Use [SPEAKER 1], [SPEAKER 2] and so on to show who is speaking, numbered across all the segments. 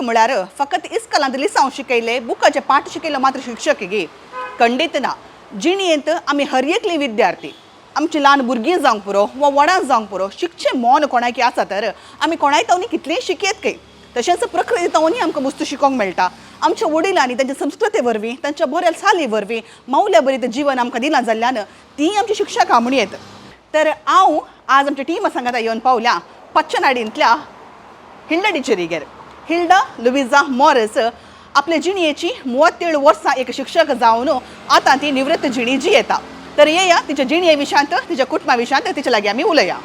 [SPEAKER 1] म्हळ्यार फकत इस्कलांत लिसांव शिकयले बुकाचे पाठ शिकयलो मात्र शिक्षक गे खंडीत ना. जिणयेंत आमी हर एकली विद्यार्थी आमची ल्हान भुरगीं जावंक पुरो वा व्हडां जावंक पुरो शिकचें मोन कोणाकी आसा तर आमी कोणाय तावनी कितलेंय शिकयत खंय. तशेंच प्रकृती तावनी आमकां मस्त शिकोवंक मेळटा. आमच्या वडिलांनी तांच्या संस्कृते वरवीं तांच्या बऱ्या साली वरवीं मौल्या बरीत जीवन आमकां दिलां जाल्ल्यान ती आमची शिक्षक म्हणयेत. तर हांव आज आमच्या टिमा सांगात येवन पावल्या पच्चनाडींतल्या हिल्डा टिचरीगेर. हिल्डा लुइजा मॉरिस आपले जिणयेची 37 वर्सां एक शिक्षक जावन आतां ती निवृत्त जिणी जियेता. तर येया तिच्या जिणये विशांत तिच्या कुटुंबा विशांत तिच्या लागीं आमी उलया.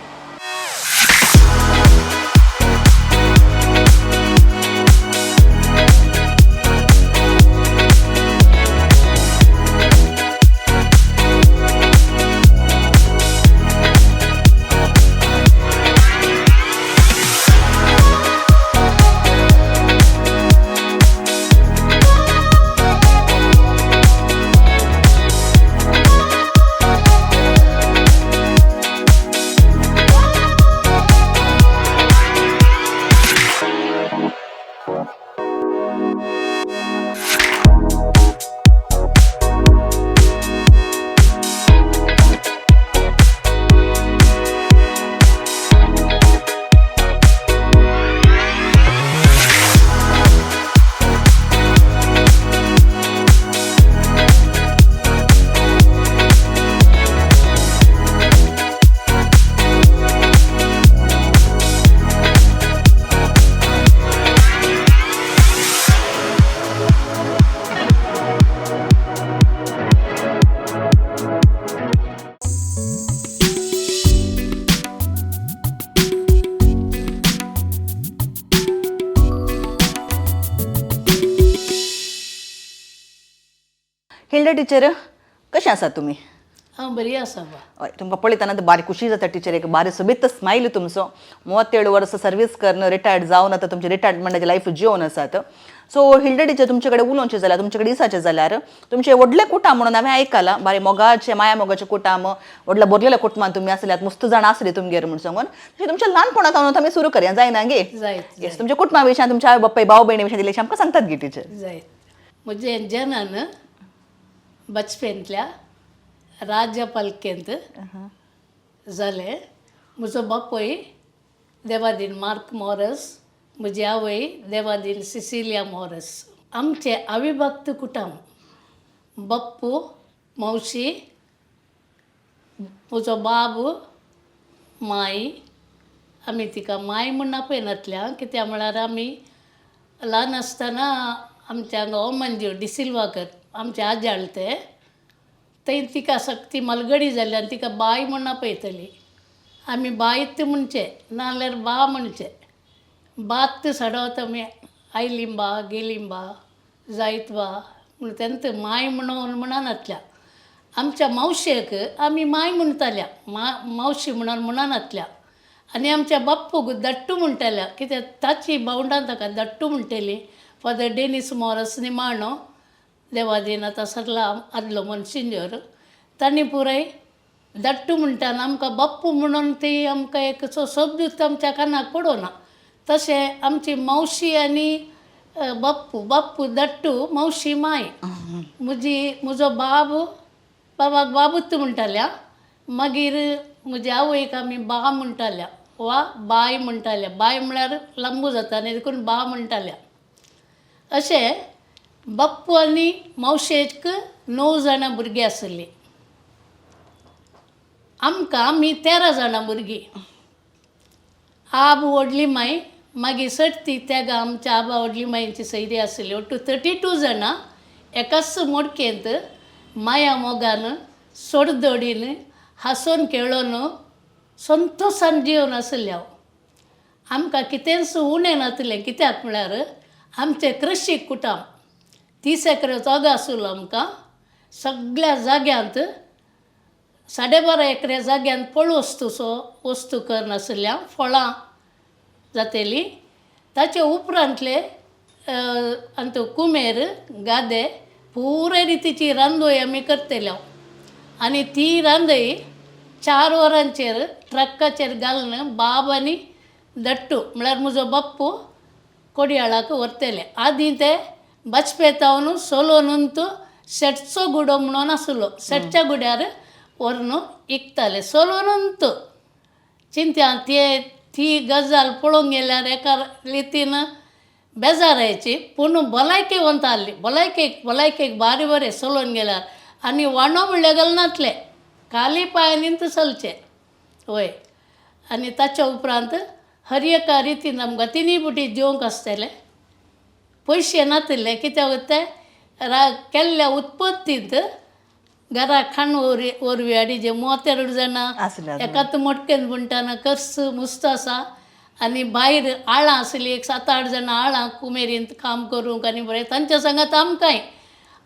[SPEAKER 1] हिल्डा टिचर कशें आसात तुमी?
[SPEAKER 2] हांव बरी आसा बा.
[SPEAKER 1] हय तुमकां पळयतना बारी खुशी जाता टिचर. एक बारी सोबीत स्मायल तुमचो. 37 वर्सां सर्वीस करून रिटायर्ड जावन आतां तुमचे रिटायरमेंटाची लायफ जिवन आसात. सो हिल्डा टिचर तुमचे कडेन उलोवचें जाल्यार तुमचे कडेन दिसाचें जाल्यार तुमचे व्हडले कुटाम म्हणून हांवें आयकलां. बारी मोगाचे माया मोगाचे कुटाम व्हडल्या भरलेल्या कुटुंबान तुमी आसल्यात मस्त जाण आसली तुमगेर म्हूण सांगून तशें तुमच्या ल्हानपणांत आमी सुरू करया जायना गे. येस तुमच्या कुटुंबा विशयान तुमच्या आवय बापाय भाव भयणी विशयान दिलेशें आमकां सांगतात गे टिचर.
[SPEAKER 2] जायत म्हजे जनान बचपेंतल्या राज्य पालकेंत जालें. म्हजो बापूय देवादीन मार्क मॉरस, म्हजी आवय देवादीन सिसिलिया मॉरस. आमचे अविभक्त कुटुंब बाप्पू मावशी म्हजो बाब माय. आमी तिका माय म्हूण आपयनातल्या कित्याक म्हळ्यार आमी ल्हान आसतना आमचे हांगा ओमन दिव डिसिल्वाकर आमचे आजाळते थंय तिका सक्ती मलगडी जाली आनी तिका बाय म्हूण आपयतली. आमी बायत म्हणचे नाल्यार बा म्हणचे. बात सडवत आमी आयलिंबा गेलिंबा जायत बा म्हण तेंत माय म्हणून म्हणनातल्या. आमच्या मावशेक आमी माय म्हणटाल्या मावशी म्हणून म्हणनातल्या. आनी आमच्या बाप्पूक दट्टू म्हणटाल्या कित्याक ताची भावंडां ताका दट्टू म्हणटली. फादर डेनिस मॉरस निमाणो देवादीन आतां सरला आदलो मनसिंजर तांणी पुराय दट्टू म्हणटाना आमकां बाप्पू म्हणून ती आमकां एक शब्दूच आमच्या कानाक पडोना. तशें आमची मावशी आनी बाप्पू दट्टू मावशी माय. म्हजो बाबाक बाबूत म्हणटाल्या. मागीर म्हज्या आवयक आमी बा म्हणटाल्या वा बाय म्हणटाल्या. बाय म्हळ्यार लांबू जाता आनी देखून बा म्हणटाल्या. अशें बाप्पू आनी मावशेक 9 जाणां भुरगीं आसलीं. आमी 13 जाणां भुरगीं. आब व्हडली माय मागीर सटती तेगा आमच्या आबा व्हडली मायेची सयरी आसली. ओटू 32 जाणां एकाच मोडकेंत माया मोगान सोडदोडीन हांसोन खेळोन संतोशान जिवन आसलें हांव. आमकां कितेंच उणें नातलें कित्याक म्हळ्यार आमचें कृशीक कुटुंब 30 एकर जागा आसलो आमकां. सगळ्या जाग्यांत 12.5 एकर जाग्यांत पळ वस्तू करनासल्या फळां जातेलीं. ताचे उपरांतले अंतू कुमेर गादे पुरे रितीची रांदोय आमी करतल्यो. आनी ती रांदय 4 वरांचेर ट्रकाचेर घालून बाब आनी दट्टू म्हळ्यार म्हजो बाप्पू कोडयाळाक व्हरतले आदी ते बचपेतावन सोलोनंतू सेटचो गुडो म्हणून आसलो सेटच्या गुड्यार व्हरून इकताले सोलोनंतू चिंत्या ती गजाल पळोवंक गेल्यार एका रितीन बेजारायची पूण भलायके वंत आसली भलायकेक बारी बरें सोलोवन गेल्यार आनी वांडो म्हणलें गलनातले खाली पांयांनी चलचे वय आनी ताच्या उपरांत हर एका रितीन आमकां तिनी बुटी जेवंक आसतले पयशे नासले कित्याक ते केल्ल्या उत्पत्तींत घरा खाण वरवी हाडी जे 32 जाणां एकाच मोटकेन म्हणटाना कर्स मुस्त आसा आनी भायर आळां आसलीं एक 7-8 जाणां आळां कुमेरींत काम करूंक आनी बरें तांच्या सांगात आमकांय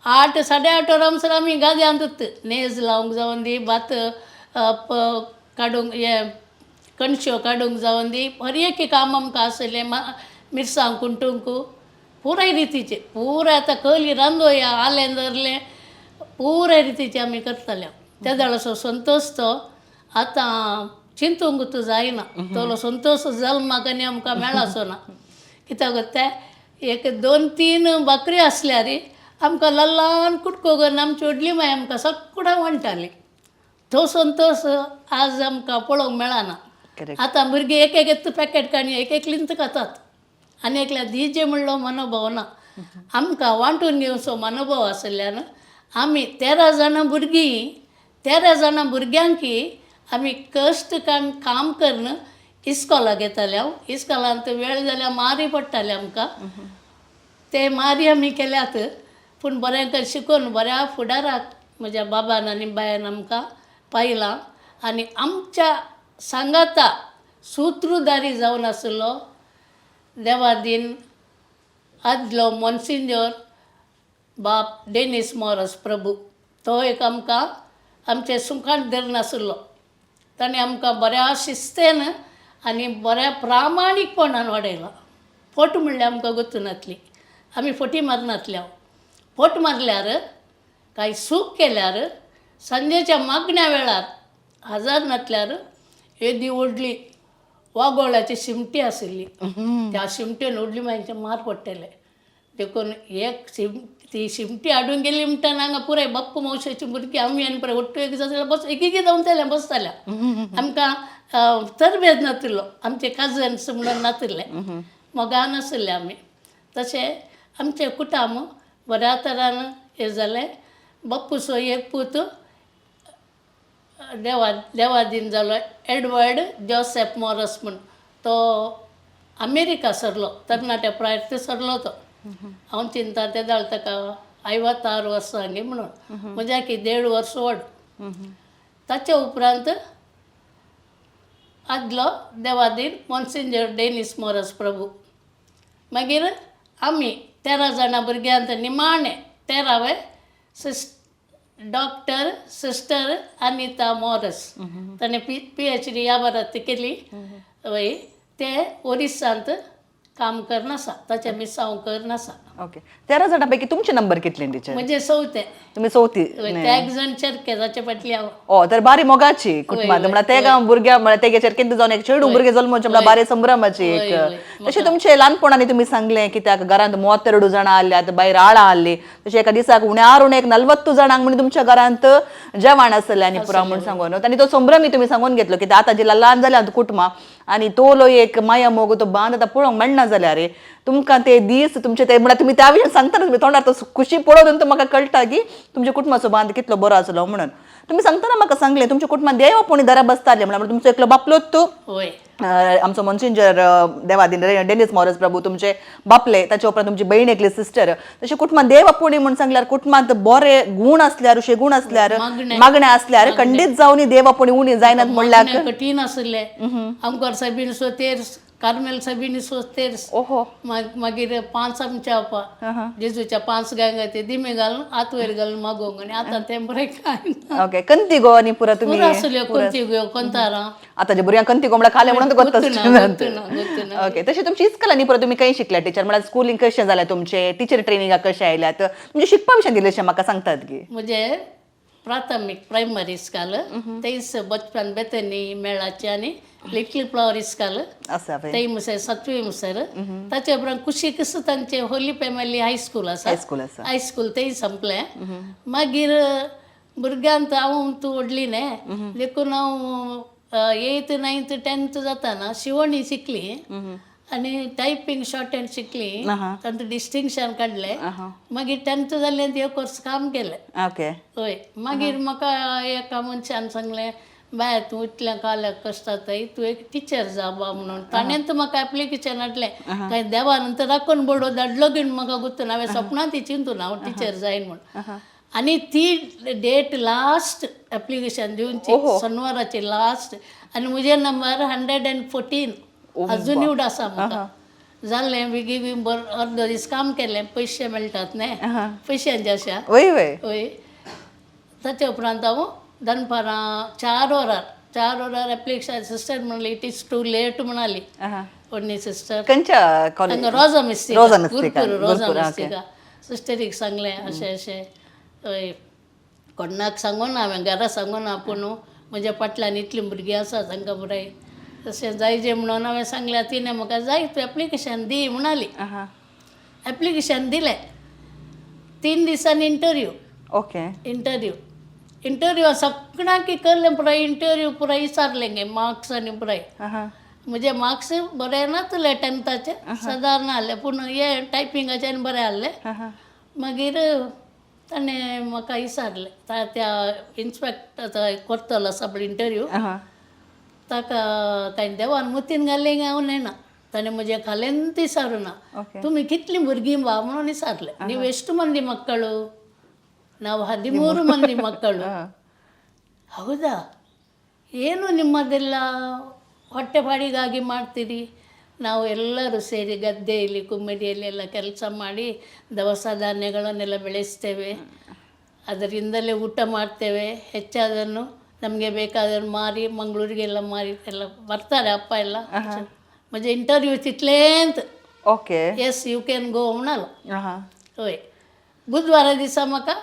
[SPEAKER 2] 8 8:30 वरांसर आमी गाद्यांत नेज लावंक जावन दी भात काडूंक हे कणश्यो काडूंक जावन दी हर एक काम आमकां आसलें मिरसांग कुंटूंक पुराय रितीचे पुराय आतां कली रांदोया आलें धरलें पुराय रितीचे आमी करताले त्या जाळाचो संतोश तो आतां चिंतूंक तूं जायना तो संतोश जल्माक आनी आमकां मेळाचो ना कित्याक ते एक 2-3 बकरी आसल्यार आमकां ल्हान कुटको करून आमची व्हडली माय आमकां सगळ्यां वांटताली तो संतोश आज आमकां पळोवंक मेळना आतां भुरगीं एक पॅकेट काडून एक लिंत खातात आनी एकल्यार दिजे म्हणलो मनोभाव ना आमकां वांटून घेवचो मनोभाव आसल्यान आमी 13 जाणां भुरग्यांक आमी कश्ट काम करून इस्कॉलाक येताले हांव इस्कॉलांत वेळ जाल्यार मारी पडटाले आमकां ते मारी आमी केल्यात पूण बरें शिकून बऱ्या फुडाराक म्हज्या बाबान आनी बायन आमकां पायलां आनी आमच्या सांगाता सुत्रधारी जावन आसलो देवादीन आदलो मोन्सिंजोर बाप डेनिस मॉरस प्रभू तो एक आमकां आमचे सुखांत धरून आसलो ताणें आमकां बऱ्या शिस्तेन आनी बऱ्या प्रामाणीकपणान वाडयलां फोट म्हणल्यार आमकां गोतू नासली आमी फोटी मारनासले हांव फोट मारल्यार कांय सूख केल्यार सांजेच्या मागण्या वेळार हजार नासल्यार येदी व्हडली वागोळ्याची शिमटी आशिल्ली त्या शिमटेन व्हडली मागीर मार पडटले देखून एक ती शिमटी हाडून गेली म्हणटाना हांगा पुराय बाप्पू मावशेची भुरगीं आमी आनी पुराय ओट्टू एक जाल्यार बस एक जावन बसताल्या आमकां तरबेज नासलो आमचे काजन्स म्हणून नासले मोगा नासले आमी तशें आमचे कुटाम बऱ्या तरान हे जालें बाप्पूचो एक पूत देवादीन जालो एडवर्ड जोसेफ मॉरस म्हूण तो अमेरिका सरलो तरणाट्या प्रायर ते सरलो तो हांव चिंता ते जालें ताका 56 वर्सांनी म्हणून म्हज्या की 1.5 वर्स व्हड ताच्या उपरांत आदलो देवादीन मोन्सिंजर डेनिस मॉरस प्रभू मागीर आमी 13 जाणां भुरग्यांत निमाणे 13वे डॉक्टर सिस्टर अनिता मॉरस ताणें PhD ह्या भारत केली वय ते ओरिसांत काम करनासा ताचे मिस हांव करनासा
[SPEAKER 1] ओके 13 जाणांपैकी तुमचे नंबर कितले टिचर
[SPEAKER 2] म्हणजे चवथे
[SPEAKER 1] तुम्ही चवथी
[SPEAKER 2] ते एक जण चरके जाचे फाटली हांव
[SPEAKER 1] ओ तर बारी मोगाची कुटुंबात म्हणल्यार ते गांव भुरग्या म्हणल्यार तेगे चरकेंत जावन एक चेडू भुरगे जल्मोवचे म्हणल्यार बारी संभ्रमाची एक तशें तुमचे ल्हानपणांनी तुमी सांगलें कित्याक घरांत 32 जाणां आसल्यात भायर आळां आसली तशें एका दिसाक उण्यारून एक 40 जाणांक म्हणून तुमच्या घरांत जेवण आसलें आनी पुराव म्हणून सांगून आनी तो संभ्रमी तुमी सांगून घेतलो कित्याक आतां जिल्ला ल्हान जाल्यात कुटुंबां आनी तोलो एक माया मोग तो बांद आतां पळोवंक मेळना जाल्यार तुमकां ते दीस तुमचे ते म्हळ्यार तुमी त्या विशयान सांगतना तुमी तोंडार तो खुशी पळोवन म्हाका कळटा की तुमच्या कुटुंबाचो बांद कितलो बरो आसलो म्हणून तुमी सांगतना म्हाका सांगलें तुमच्या कुटुंबात देवपणी दरा बसताले म्हळ्यार तुमचो एकलो बापलोच तूं आमचो मोन्सिंजर देवादीन डेनिस मॉरस प्रभू तुमचे बापले ताचे उपरांत तुमची भयण एकली सिस्टर तशें कुटुंबात देवपुणी म्हूण सांगल्यार कुटुंबात बरे गूण आसल्यार अशे गूण आसल्यार मागणे आसल्यार खंडीत जावन देवपुणी उणी जायनात म्हणल्यार
[SPEAKER 2] कठीण आसले आमकां सबीन सोतेर कार्मेल सबीन सोतेर
[SPEAKER 1] ओहो
[SPEAKER 2] मागीर 5 आमच्या जेजूच्या 5 गांगा ते दिमे घालून आत वयर घालून मागोवंक आनी आतां तें बरें काय
[SPEAKER 1] ओके कंती गो आनी पुरा तुमी
[SPEAKER 2] आसल्यो कंती गो कंतारां
[SPEAKER 1] आतांच्या भुरग्यांक कंती गो म्हणल्यार खाले म्हणून ओके तशें तुमची इस्कलांनी पुरा तुमी खंय शिकल्या टिचर म्हळ्यार स्कुलींग कशें जालें तुमचें टिचर ट्रेनिंगाक कशें आयल्यात तुमचे शिकपा विशयान दिलेशें म्हाका सांगतात की
[SPEAKER 2] म्हणजे प्राथमिक प्रायमरी इस्काल तेच बचपन बेतनी मेळाचे आणि लिटल फ्लॉवर इस्काल
[SPEAKER 1] असं
[SPEAKER 2] ते मुसर 7वी मुसर ताचे उपरांत कुशी कस तांचे होली फॅमिली हायस्कूल आसा हायस्कूल तेय संपलें मागीर भुरग्यांत हांव तूं व्हडली न्ही देखून हांव 8th 9th 10th जाताना शिवणी शिकली आनी टायपिंग शॉर्ट हँड शिकली तांतूं डिस्टिंक्शन काडलें मागीर 10th जालें ते कोर्स काम केलें
[SPEAKER 1] ओके
[SPEAKER 2] हय मागीर म्हाका एका मनशान सांगलें बाय तूं इतलें काल्याक कश्ट जाताय तूं एक टिचर जा बा म्हणून ताणेंत म्हाका एप्लिकेशन हाडलें काय देवानंतर राखून बडो धाडलो बीन म्हाका गुर्तून हांवें सपनांत ती चिंतून हांव टिचर जायन म्हूण आनी ती डेट लास्ट एप्लिकेशन दिवनची शनिवाराची लास्ट आनी म्हजे नंबर 114 अजुनूय उड आसा म्हाका जाल्लें बेगीन अर्द दीस काम केलें पयशे मेळटात न्ही पयशांचे आशा वय ताचे उपरांत हांव दनपारां 4 वरार एप्लिकेशन सिस्टर म्हणली इट इज टू लेट म्हणाली व्हडली सिस्टर रोजा मिस्तिका सिस्टरीक सांगलें अशें अशें हय कोणाक सांगून ना हांवें घरा सांगून ना पूण म्हज्या फाटल्यान इतलीं भुरगीं आसा तांकां पुराय तशें जायजें म्हणून हांवें सांगलें तिणें म्हाका जाय तूं एप्लिकेशन दी म्हणाली एप्लिकेशन दिलें 3 दिसांनी इंटरव्यू सगळ्यांक केल्लें पुराय इंटरव्यू पुराय विचारलें गे मार्क्स आनी पुराय म्हजे मार्क्स बरे नासले 10thचे सादारण आहले पूण हे टायपिंगाचे आनी बरें आहले मागीर ताणें म्हाका विचारलें त्या इन्स्पेक्टर करतलो सब इंटरव्यू ताका ताणें देवान मुतीन घालें हांव न्हयना ताणें म्हजे खालेंत विचारुना तुमी कितलीं भुरगीं बा म्हणून विचारलें ನೀವು ಎಷ್ಟು ಮಂದಿ ಮಕ್ಕಳು ನಾವು 13 ಮಂದಿ ಮಕ್ಕಳು ಹೌದಾ ಏನು ನಿಮ್ಮದೆಲ್ಲ ಹೊಟ್ಟೆಪಾಡಿಗಾಗಿ ಮಾಡ್ತೀರಿ ನಾವು ಎಲ್ಲರೂ ಸೇರಿ ಗದ್ದೆಯಲ್ಲಿ ಕುಮ್ಮಡಿಯಲ್ಲಿ ಎಲ್ಲ ಕೆಲಸ ಮಾಡಿ ದವಸ ಧಾನ್ಯಗಳನ್ನೆಲ್ಲ ಬೆಳೆಸ್ತೇವೆ ಅದರಿಂದಲೇ ಊಟ ಮಾಡ್ತೇವೆ ಹೆಚ್ಚಾದನ್ನು ನಮಗೆ ಬೇಕಾದನ್ನು ಮಾರಿ ಮಂಗಳೂರಿಗೆಲ್ಲ ಮಾರಿ ಎಲ್ಲ ಬರ್ತಾರೆ ಅಪ್ಪ ಎಲ್ಲ म्हणजे इंटरव्यू तितलेंत
[SPEAKER 1] okay
[SPEAKER 2] yes you can go म्हणालो होय बुधवारा दिसा म्हाका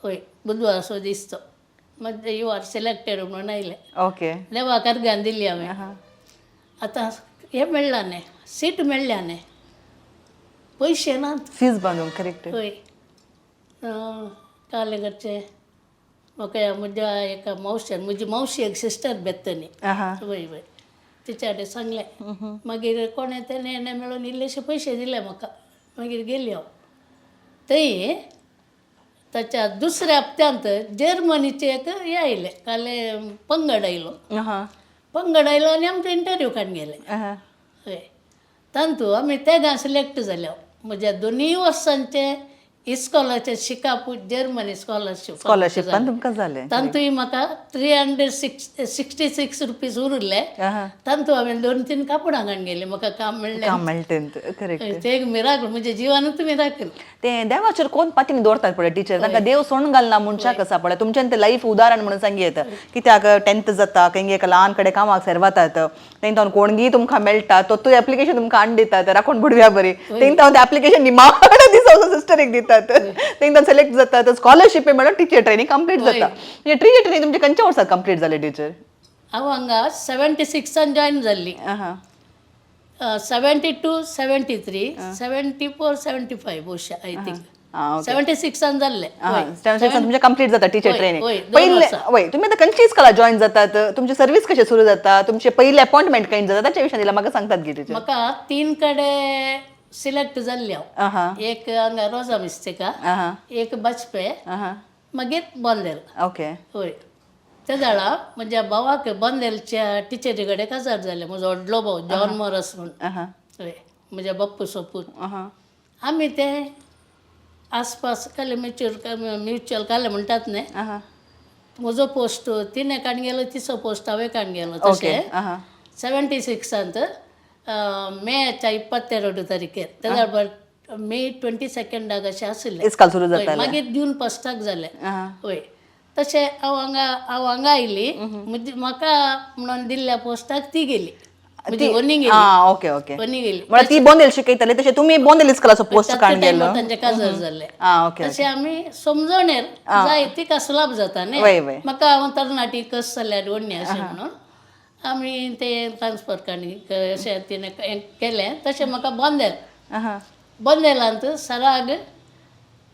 [SPEAKER 2] होय बुधवार सो दिसतो म्हणजे यू आर सिलेक्टेड म्हणून आयलें
[SPEAKER 1] ओके
[SPEAKER 2] देवाक अर्घ्यान दिली हांवें आतां हे मेळ्ळां न्ही सीट मेळ्ळ्या न्ही पयशे नात
[SPEAKER 1] फीज बांदूंक करेक्ट
[SPEAKER 2] होय काले घरचे म्हाका म्हज्या एका मावशेन म्हजी मावशी एक सिस्टर बेत्तनी वय वय तिच्या कडेन सांगलें मागीर कोणें तेणें मेळून इल्लेशे पयशे दिले म्हाका मागीर गेली हांव थंय ताच्या दुसऱ्या हप्त्यांत जर्मनीचे एक हे आयले काले पंगड आयलो आनी आमचो इंटरव्यू काडून गेले हय तांतू आमी तेगा सिलेक्ट जाले म्हज्या 2 वर्सांचे इस्कॉलाचे शिकापू जर्मनी स्कॉलरशीप
[SPEAKER 1] तुमकां जालें
[SPEAKER 2] तांतूय म्हाका 366 रुपीज उरले तांतू हांवें 2-3 कापडां घालून गेले म्हाका काम मेळ्ळें
[SPEAKER 1] करेक्ट
[SPEAKER 2] ते एक मिराकल म्हणजे जिवानूच मिराकल
[SPEAKER 1] ते देवाचेर कोण पातीन दवरतात पळय टिचर तांकां देव सोडून घालना मनशाक आसा पळय तुमच्यान ते लायफ उदाहरण म्हणून सांगी येता कित्याक 10th जाता केंगे एका ल्हान कडेन कामाक सेरवातात तेंकां कोणगी तुमकां मेळटा तो एप्लिकेशन तुमकां हाडून दितात राखून बुडव्या बरी तेंकां ते एप्लिकेशन निमाणे दिसा सिस्टरीक दितात तेंकां सिलेक्ट जाता स्कॉलरशीप म्हणून टीचर ट्रेनिंग कंप्लीट जाता म्हणजे टीचर ट्रेनिंग तुमचे खंयच्या वर्साक कंप्लीट जालें टीचर
[SPEAKER 2] हांव हांगा 76 जॉयन जाल्ली 72 73 74 75 वर्षा आय थिंक 76 जाल्ले
[SPEAKER 1] तुमचे कंप्लीट जाता टीचर ट्रेनिंग पहिले वय तुम्ही आता खंयची इस्कॉला जॉइन जातात तुमची सर्व्हिस कशी सुरू जाता तुमचे पहिले अपॉइंटमेंट खंय जाता ताच्या विशयान म्हाका सांगतात की टीचर
[SPEAKER 2] म्हाका 3 कडे सिलेक्ट जाल्ली हांव एक हांगा रोजा मिस्तिका एक बचपे मागीर बोंदेल
[SPEAKER 1] ओके
[SPEAKER 2] होय ते जाळा म्हज्या भावाक बोंदेलच्या टिचरी कडेन काजार जालें म्हजो व्हडलो भाव जॉन मॉरस म्हणून हय म्हज्या बाप्पू सोपूत आमी ते आसपास काले म्युच्युअल काले म्हणटात न्ही म्हजो पोस्ट तिणें काडून गेलो तिचो पोस्ट हांवें काडून गेलो तशें 76 मेच्या 22 तारखेर तेज्या मे 22 अशें आसलें मागीर जून 1 जालें हय तशें हांव हांगा आयली म्हाका म्हणून दिल्ल्या पोस्टाक ती गेली म्हणजे वनी गेली
[SPEAKER 1] ओके ओके
[SPEAKER 2] वनी गेली
[SPEAKER 1] म्हणजे ती बोंदेल शिकयताली तशे तुम्ही बोंदेल इस्कलाचो पोस्ट काण गेलो
[SPEAKER 2] तांचे काजर जाल्ले
[SPEAKER 1] ओके
[SPEAKER 2] तशें आमी समजोणेर जाय तिका सुलाभ जाता न्ही
[SPEAKER 1] वय वय
[SPEAKER 2] म्हाका हांव तरणाटी कस जाल्यार वडणी अशें म्हणून आमी ते ट्रान्सफर काणी अशें तिणें केलें तशें म्हाका बोंदेलांत सराग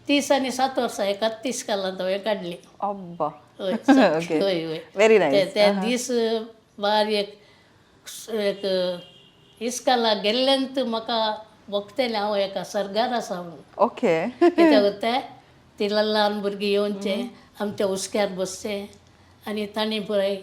[SPEAKER 2] 30 आनी 7 वर्सां एका 30 कालांत हांवें काडली
[SPEAKER 1] अब्बा
[SPEAKER 2] हय
[SPEAKER 1] ओके
[SPEAKER 2] हय हय
[SPEAKER 1] व्हेरी नायस
[SPEAKER 2] ते दीस बारीक एक इस्काला गेल्ल्यानंत म्हाका वखतेलें हांव एका सरगार आसा म्हणून
[SPEAKER 1] ओके
[SPEAKER 2] कित्याक ते ती ल्हान भुरगीं येवनचे आमच्या उस्क्यार बसचे आनी तांणी पळय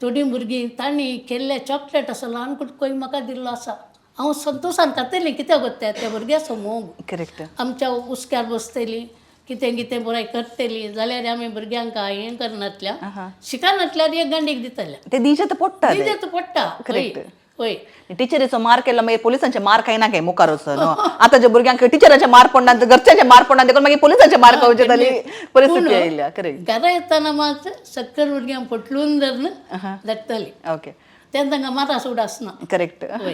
[SPEAKER 2] थोडीं भुरगीं तांणी केल्ले चॉकलेट असो ल्हान कुटकोय म्हाका दिल्लो आसा हांव संतोशान खातलें कित्याक त्या भुरग्या समोर
[SPEAKER 1] करेक्ट
[SPEAKER 2] आमच्या उस्क्यार बसतलीं कितें कितें बरें करतलीं जाल्यार आमी भुरग्यांक हें करनातल्या शिकनातल्यार एक गंडीक दितल्या
[SPEAKER 1] ते दिजे तर पडटा
[SPEAKER 2] दिजें पडटा
[SPEAKER 1] करेक्ट
[SPEAKER 2] हय
[SPEAKER 1] टिचरीचो मार केला मागीर पोलिसांचे मार खायना काय मुखार वचून आतांच्या भुरग्यांक टिचराचे मार पडना घरच्यांचे मार पडना देखून मागीर पोलिसांचे मार खावचे जाली परिस्थिती आयल्या करेक्ट
[SPEAKER 2] घरा येताना मात सक्कर भुरग्यांक पटलून धरून धाडटली
[SPEAKER 1] ओके
[SPEAKER 2] तेन्ना तांकां मारा सूड आसना
[SPEAKER 1] करेक्ट
[SPEAKER 2] हय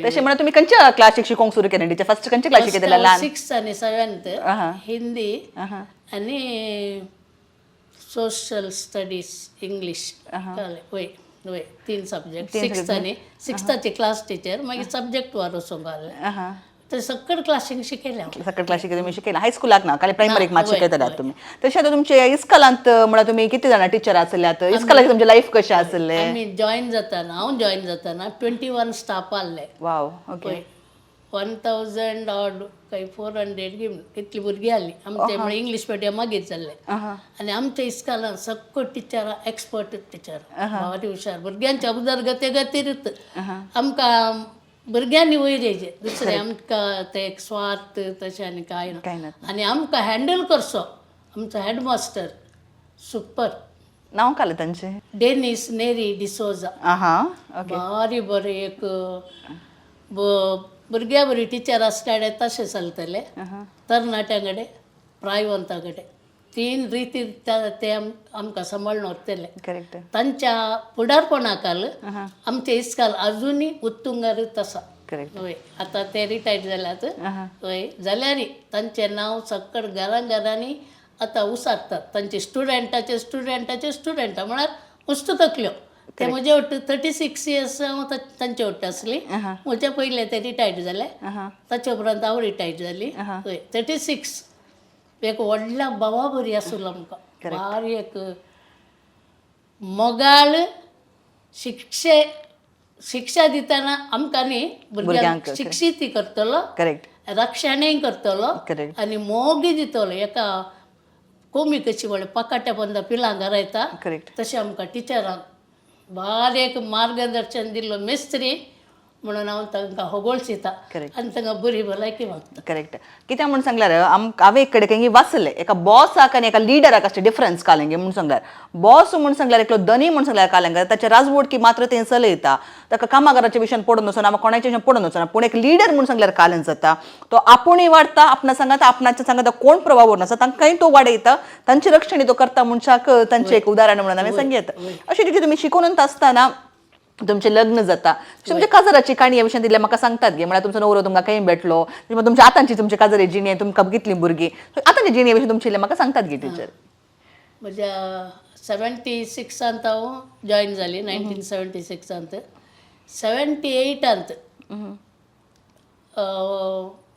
[SPEAKER 1] तशें म्हणल्यार तुमी खंयच्या क्लासीक शिकोवंक सुरू केलें टिचर फर्स्ट खंयच्या क्लासीक शिकयताले ल्हान
[SPEAKER 2] 6th आनी 7th हिंदी आनी सोशल स्टडीज इंग्लीश वय वय 3 सब्जेक्ट 6th आनी 6th क्लास टिचर मागीर सब्जेक्ट वार वचोंक घालें तर सक्कड क्लासीक शिकयलें हांव
[SPEAKER 1] सकट क्लासीक तुमी शिकयला हायस्कुलाक ना खाली प्रायमरीक मात शिकयताले तुमी तशें आतां तुमचे इस्कॉलांत म्हळ्यार तुमी किती जाणां टिचर आसल्यात इस्कॉलाचे तुमचे लायफ कशें आसलें
[SPEAKER 2] आमी जॉयन जाताना हांव जॉयन जाताना 21 स्टाफ आहले
[SPEAKER 1] वाव ओके
[SPEAKER 2] 1000 ऑड काही 400 इतली भुरगीं आहलीं आमचे म्हळ्यार इंग्लीश मिडियम मागीर जाल्लें आनी आमच्या इस्कॉलान सक्कट टिचरां एक्सपर्ट टिचर भारी हुशार भुरग्यांच्या उदरगते गतीरूच आमकां भुरग्यांनी वयर येयचे दुसरें आमकां ते स्वार्थ तशें आनी कांय ना आनी आमकां हँडल करचो आमचो हेडमास्टर सुपर
[SPEAKER 1] नांव काले तांचे
[SPEAKER 2] डेनिस नेरी डिसोजा भारी बरें एक भुरग्यां बरी टिचर आसताले तशें चलतले तरणाट्यां कडेन प्रायवंता कडेन 3 रिती ते आमकां सांबाळून व्हरतले
[SPEAKER 1] करेक्ट
[SPEAKER 2] तांच्या फुडारपणाकाल आमचे इस्काल अजुनूय उत्तुंगारूच आसा
[SPEAKER 1] करेक्ट
[SPEAKER 2] हय आतां ते रिटायर्ड जाल्यात हय जाल्यारय तांचें नांव सक्कड घरांनी आतां उसारतात तांचे स्टुडंटां म्हळ्यार उस्त तकल्यो ते म्हजे वट्ट 36 इयर्स हांव तांचे वट्ट आसली म्हजे पयले ते रिटायर्ड जाले ताचे उपरांत हांव रिटायर्ड जाली हय 36 एक व्हडल्या भावा बरी आसलो आमकां भारी एक मोगाळ शिक्षा दितना आमकां न्ही भुरग्यांक शिक्षीत करतलो
[SPEAKER 1] करेक्ट
[SPEAKER 2] रक्षणय करतलो
[SPEAKER 1] करेक्ट
[SPEAKER 2] आनी मोगी दितलो एका कोमी कशी म्हळ्यार पकाट्या बंदा पिलांक घरायता
[SPEAKER 1] करेक्ट
[SPEAKER 2] तशें आमकां टिचरांक भारी एक मार्गदर्शन दिल्लो मेस्त्री म्हणून हांव तांकां होगोळशिता आनी तांकां बरी भलायकी मागता
[SPEAKER 1] करेक्ट कित्याक म्हूण सांगल्यार हांवें एक कडेन खंय वाचलें एका बॉसाक आनी एका लिडराक अशें डिफरन्स कालेंगे म्हूण सांगल्यार बॉस म्हूण सांगल्यार एकलो धनी म्हूण सांगल्यार कालेंगे ताचे राजवटकी मात्र तें चलयता ताका कामागाराच्या विशयान पडून वचना कोणाच्या विशयान पडून वचना पूण एक लिडर म्हूण सांगल्यार कालें जाता तो आपुणूय वाडता आपणा सांगाता आपणाच्या सांगाता कोण प्रभाव उरनासा तांकांय तो वाडयता तांचे रक्षण तो करता मनशाक तांचें एक उदाहरण म्हणून हांवें सांगता अशें तिथे तुमी शिकून आसतना तुमचें लग्न जाता तुमच्या काजराची काणी ह्या विशयान दिल्यार म्हाका सांगतात गे म्हळ्यार तुमचो नवरो तुमकां खंय भेटलो तुमच्या आतांची तुमची काजर जिणी तुमकां कितलीं भुरगीं आतांची जिणी विशयी तुमची म्हाका सांगतात गे टिचर
[SPEAKER 2] म्हज्या 76 हांव जॉयन जाली 1976 78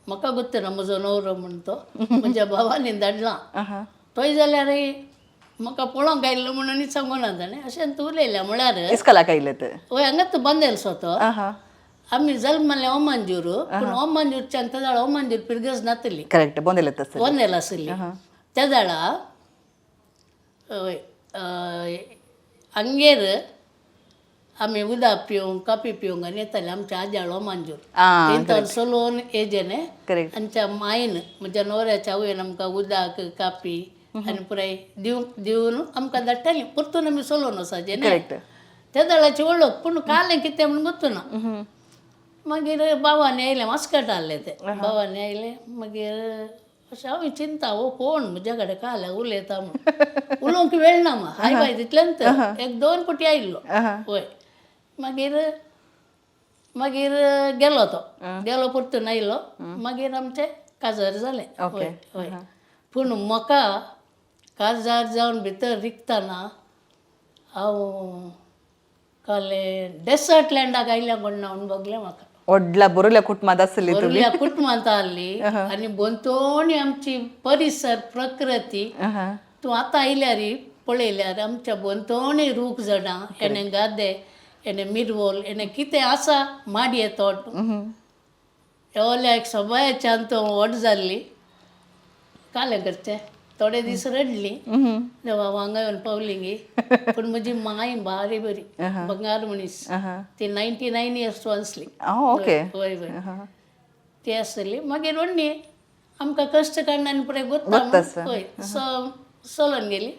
[SPEAKER 2] म्हाका गुर्तना म्हजो नवरो म्हणून तो म्हज्या भावानी धाडला तोय जाल्यार म्हाका पळोवंक आयिल्लो म्हणून सांगून ताणें अशें तूं उलयल्या म्हळ्यार
[SPEAKER 1] इस्कॉलाक आयले ते
[SPEAKER 2] हय हांगाच बंदेलसो तो आमी जल्मले ओमांजूर पूण ओमांजूरच्यान त्या जाळा ओमांजूर पिरगस नातली
[SPEAKER 1] करेक्ट
[SPEAKER 2] बोंदेल आसली त्या जाळा हय हांगेर आमी उदक पिवंक कापी पिवंक आनी येताले आमच्या आज्याळ ओमांजूर थंय चलोवन एजेने आमच्या मायन म्हज्या न्हवऱ्याच्या आवयन आमकां उदक कापी आनी पुराय दिवन आमकां धाडटालीं परतून आमी चलोवन वचाचे न्ही त्या जाळाची वळख पूण कालें कितें म्हूण गुर्तना मागीर भावानी आयलें मास्कट हाडलें ते भावानी आयलें मागीर अशें हांव चिंता हो कोण म्हज्या कडेन काल्याक उलयता म्हूण उलोवंक वेळ ना हाय बाय तितल्यान एक 2 फावटी आयिल्लो हय मागीर मागीर गेलो तो गेलो परतून आयलो मागीर आमचे काजार जालें हय हय पूण म्हाका काजार जावन भितर रिकताना हांव काले डेसर्ट लँडाक आयल्या कोण ना म्हूण बगलें म्हाका
[SPEAKER 1] व्हडल्या बरोल्या कुटुंबात आसली तुमी
[SPEAKER 2] बरल्या कुटुंबांत आसली आनी बोंतोणी आमची परिसर प्रकृती तूं आतां आयल्यार पळयल्यार आमच्या बोंतोणी रूख झाडां एने गादे एने मिरवोल एने कितें आसा माडये तोट एवल्या एक सबायाच्यान तो व्हड जाल्ली कालें करचें थोडे दीस रडली देवा हांगा येवन पावली गे पूण म्हजी माय बारी बरी बंगार मनीस ती 99 इयर्स आसली
[SPEAKER 1] ओके
[SPEAKER 2] वय वय ती आसली मागीर व्हडली आमकां कश्ट काडना पुरे गोत्ता हय चलोन गेली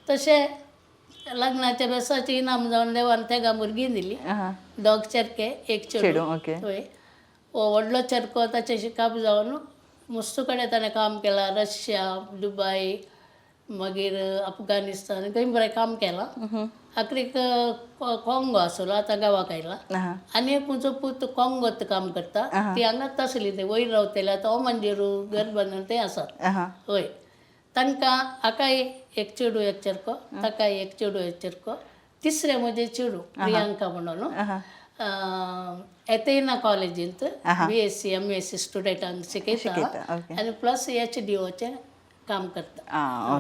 [SPEAKER 2] तशें लग्नाच्या बेसाचें इनाम जावन देवान तेका भुरगीं दिली दोग चेरके एक चेडूं हय व्हडलो चेरको ताचें शिकाप जावन मस्तू कडेन ताणें काम केलां रशिया दुबय मागीर अफगानिस्तान खंय बरें काम केलां आखरीक कोंगो आसलो आतां गांवाक आयला आनी एक म्हजो पूत कोंगोत काम करता ती हांगाच आसली ते वयर रावतले आतां हो मंजेरू घर बांदून ते आसात हय तांकां हाकाय एक चेडूं एक चेरको ताकाय एक चेडूं एक चेरको तिसरें म्हजें चेडूं प्रियांका म्हणून येतेना कॉलेजींत BSc MSc स्टुडंटांक शिकयता आनी प्लस HDOचें काम करता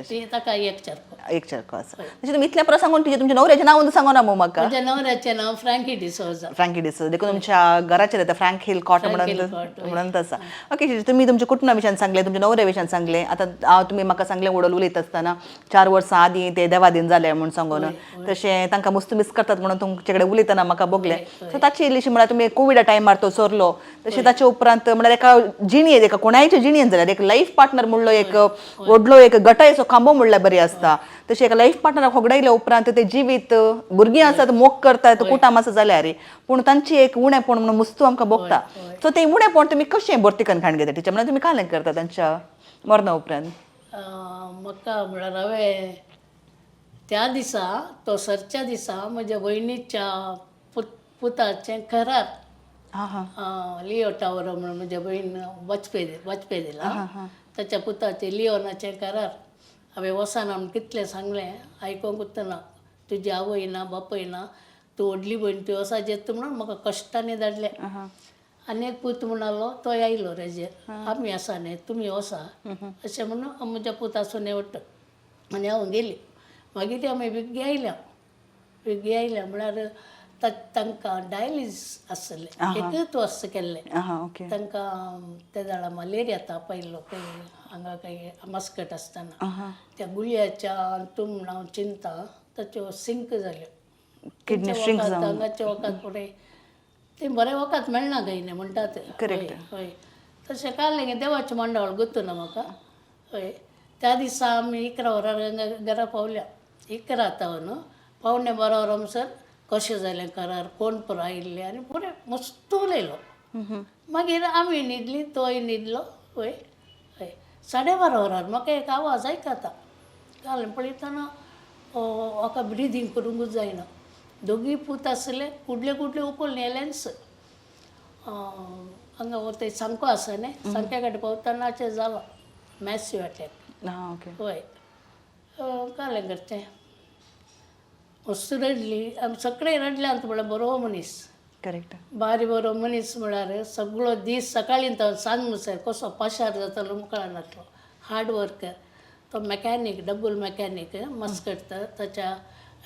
[SPEAKER 2] ती ताका एक चेरको
[SPEAKER 1] आसा तुमी इतल्या प्रसंगान तुमच्या नवऱ्याचें नांव सांगो ना म्हाका
[SPEAKER 2] म्हज्या नवऱ्याचें नांव फ्रँकी डिसोजा
[SPEAKER 1] देखून तुमच्या घराचेर येता फ्रँक हिल कॉट म्हणून आसा ओके तुमी तुमच्या कुटुंबा विशयान सांगलें तुमच्या नवऱ्या विशयान सांगलें आतां तुमी म्हाका सांगलें उडोल उलयता आसतना 4 वर्सां आदीं ते देवादीन जाले म्हूण सांगून तशें तांकां मस्त मिस करतात म्हणून तुमचे कडेन उलयतना म्हाका बगलें सो ताची इल्लीशी म्हळ्यार तुमी कोविडा टायमार तो चोरलो तशें ताचे उपरांत म्हळ्यार एका जिणेंत एका कोणायच्या जिणेंत जाल्यार एक लायफ पार्टनर म्हणलो एक व्हडलो एक गटायचो खांबो म्हणल्यार बरी आसता तशें एका लायफ पार्टनराक होगडायल्या उपरांत ते जिवीत भुरगीं आसात मोग करतात कुटाम आसा जाल्यार पूण तांची एक उणेपण म्हणून मस्तू आमकां भोगता सो तें उणेपण तुमी कशें भरतिकन खाण घेता टिचर म्हणल्यार तुमी कालें करता तांच्या मरणा उपरांत
[SPEAKER 2] म्हाका म्हळ्यार हांवें त्या दिसा तो सरच्या दिसा म्हज्या भयणीच्या पुताचें करार लिओ टावर म्हणून म्हज्या भयण वचपे दिला ताच्या पुताचें लिओनाचें करार हांवें वसान आमकां कितलें सांगलें आयकोंक उत्तना तुजी आवय ना बापय ना तूं व्हडली भयण तुवें वसात येता म्हणून म्हाका कश्टांनी धाडलें आनी एक पूत म्हणलो तो आयलो रेजेर आमी आसा न्ही तुमी वसा अशें म्हणून म्हज्या पुतासून हेवट्ट आनी हांव गेली मागीर ती आमी विग्गी आयल्या म्हळ्यार तांकां डायलीज आसलें एकूच वर्स केल्लें तांकां ते जाणा मलेरिया ताप आयिल्लो पळय हांगा काही मस्कट आसतना त्या गुळयाच्या तुम हांव चिंता ताच्यो सिंक जाल्यो किडनी श्रिंक जावन हांगाच्या वखद फुडें ती बरें वखद मेळना खंय न्ही म्हणटात हय तशें काडलें गे देवाचें मंडळ गुर्तूना म्हाका हय त्या दिसा आमी 11 वरां घरा पावल्या 11 तावन 11:15 वरांसर कशें जालें करार कोण पुरो आयिल्ले आनी पुरे मस्त उलयलो मागीर आमी न्हिदली तोय न्हिदलो हय हय 12:30 वरार म्हाका एक आवाज आयकता काल पळयतना म्हाका ब्रिदींग करूंकूच जायना दोगी पूत आसले कुडले उखल नेलेंस हांगा ते सांको आसा न्ही सांक्या कडेन पावतनाचें जालो मॅसिव अटॅक हय कालें करचें मस्त रडली आमी सगळे रडल्यांत म्हळ्यार बरो मनीस
[SPEAKER 1] करेक्ट
[SPEAKER 2] बारी बरो मनीस म्हळ्यार सगळो दीस सकाळीं तो सांज म्हणसर कसो पाशार जातालो मुखार नासलो हार्ड वर्कर तो मॅकॅनीक डबल मॅकॅनीक मस्कट ताच्या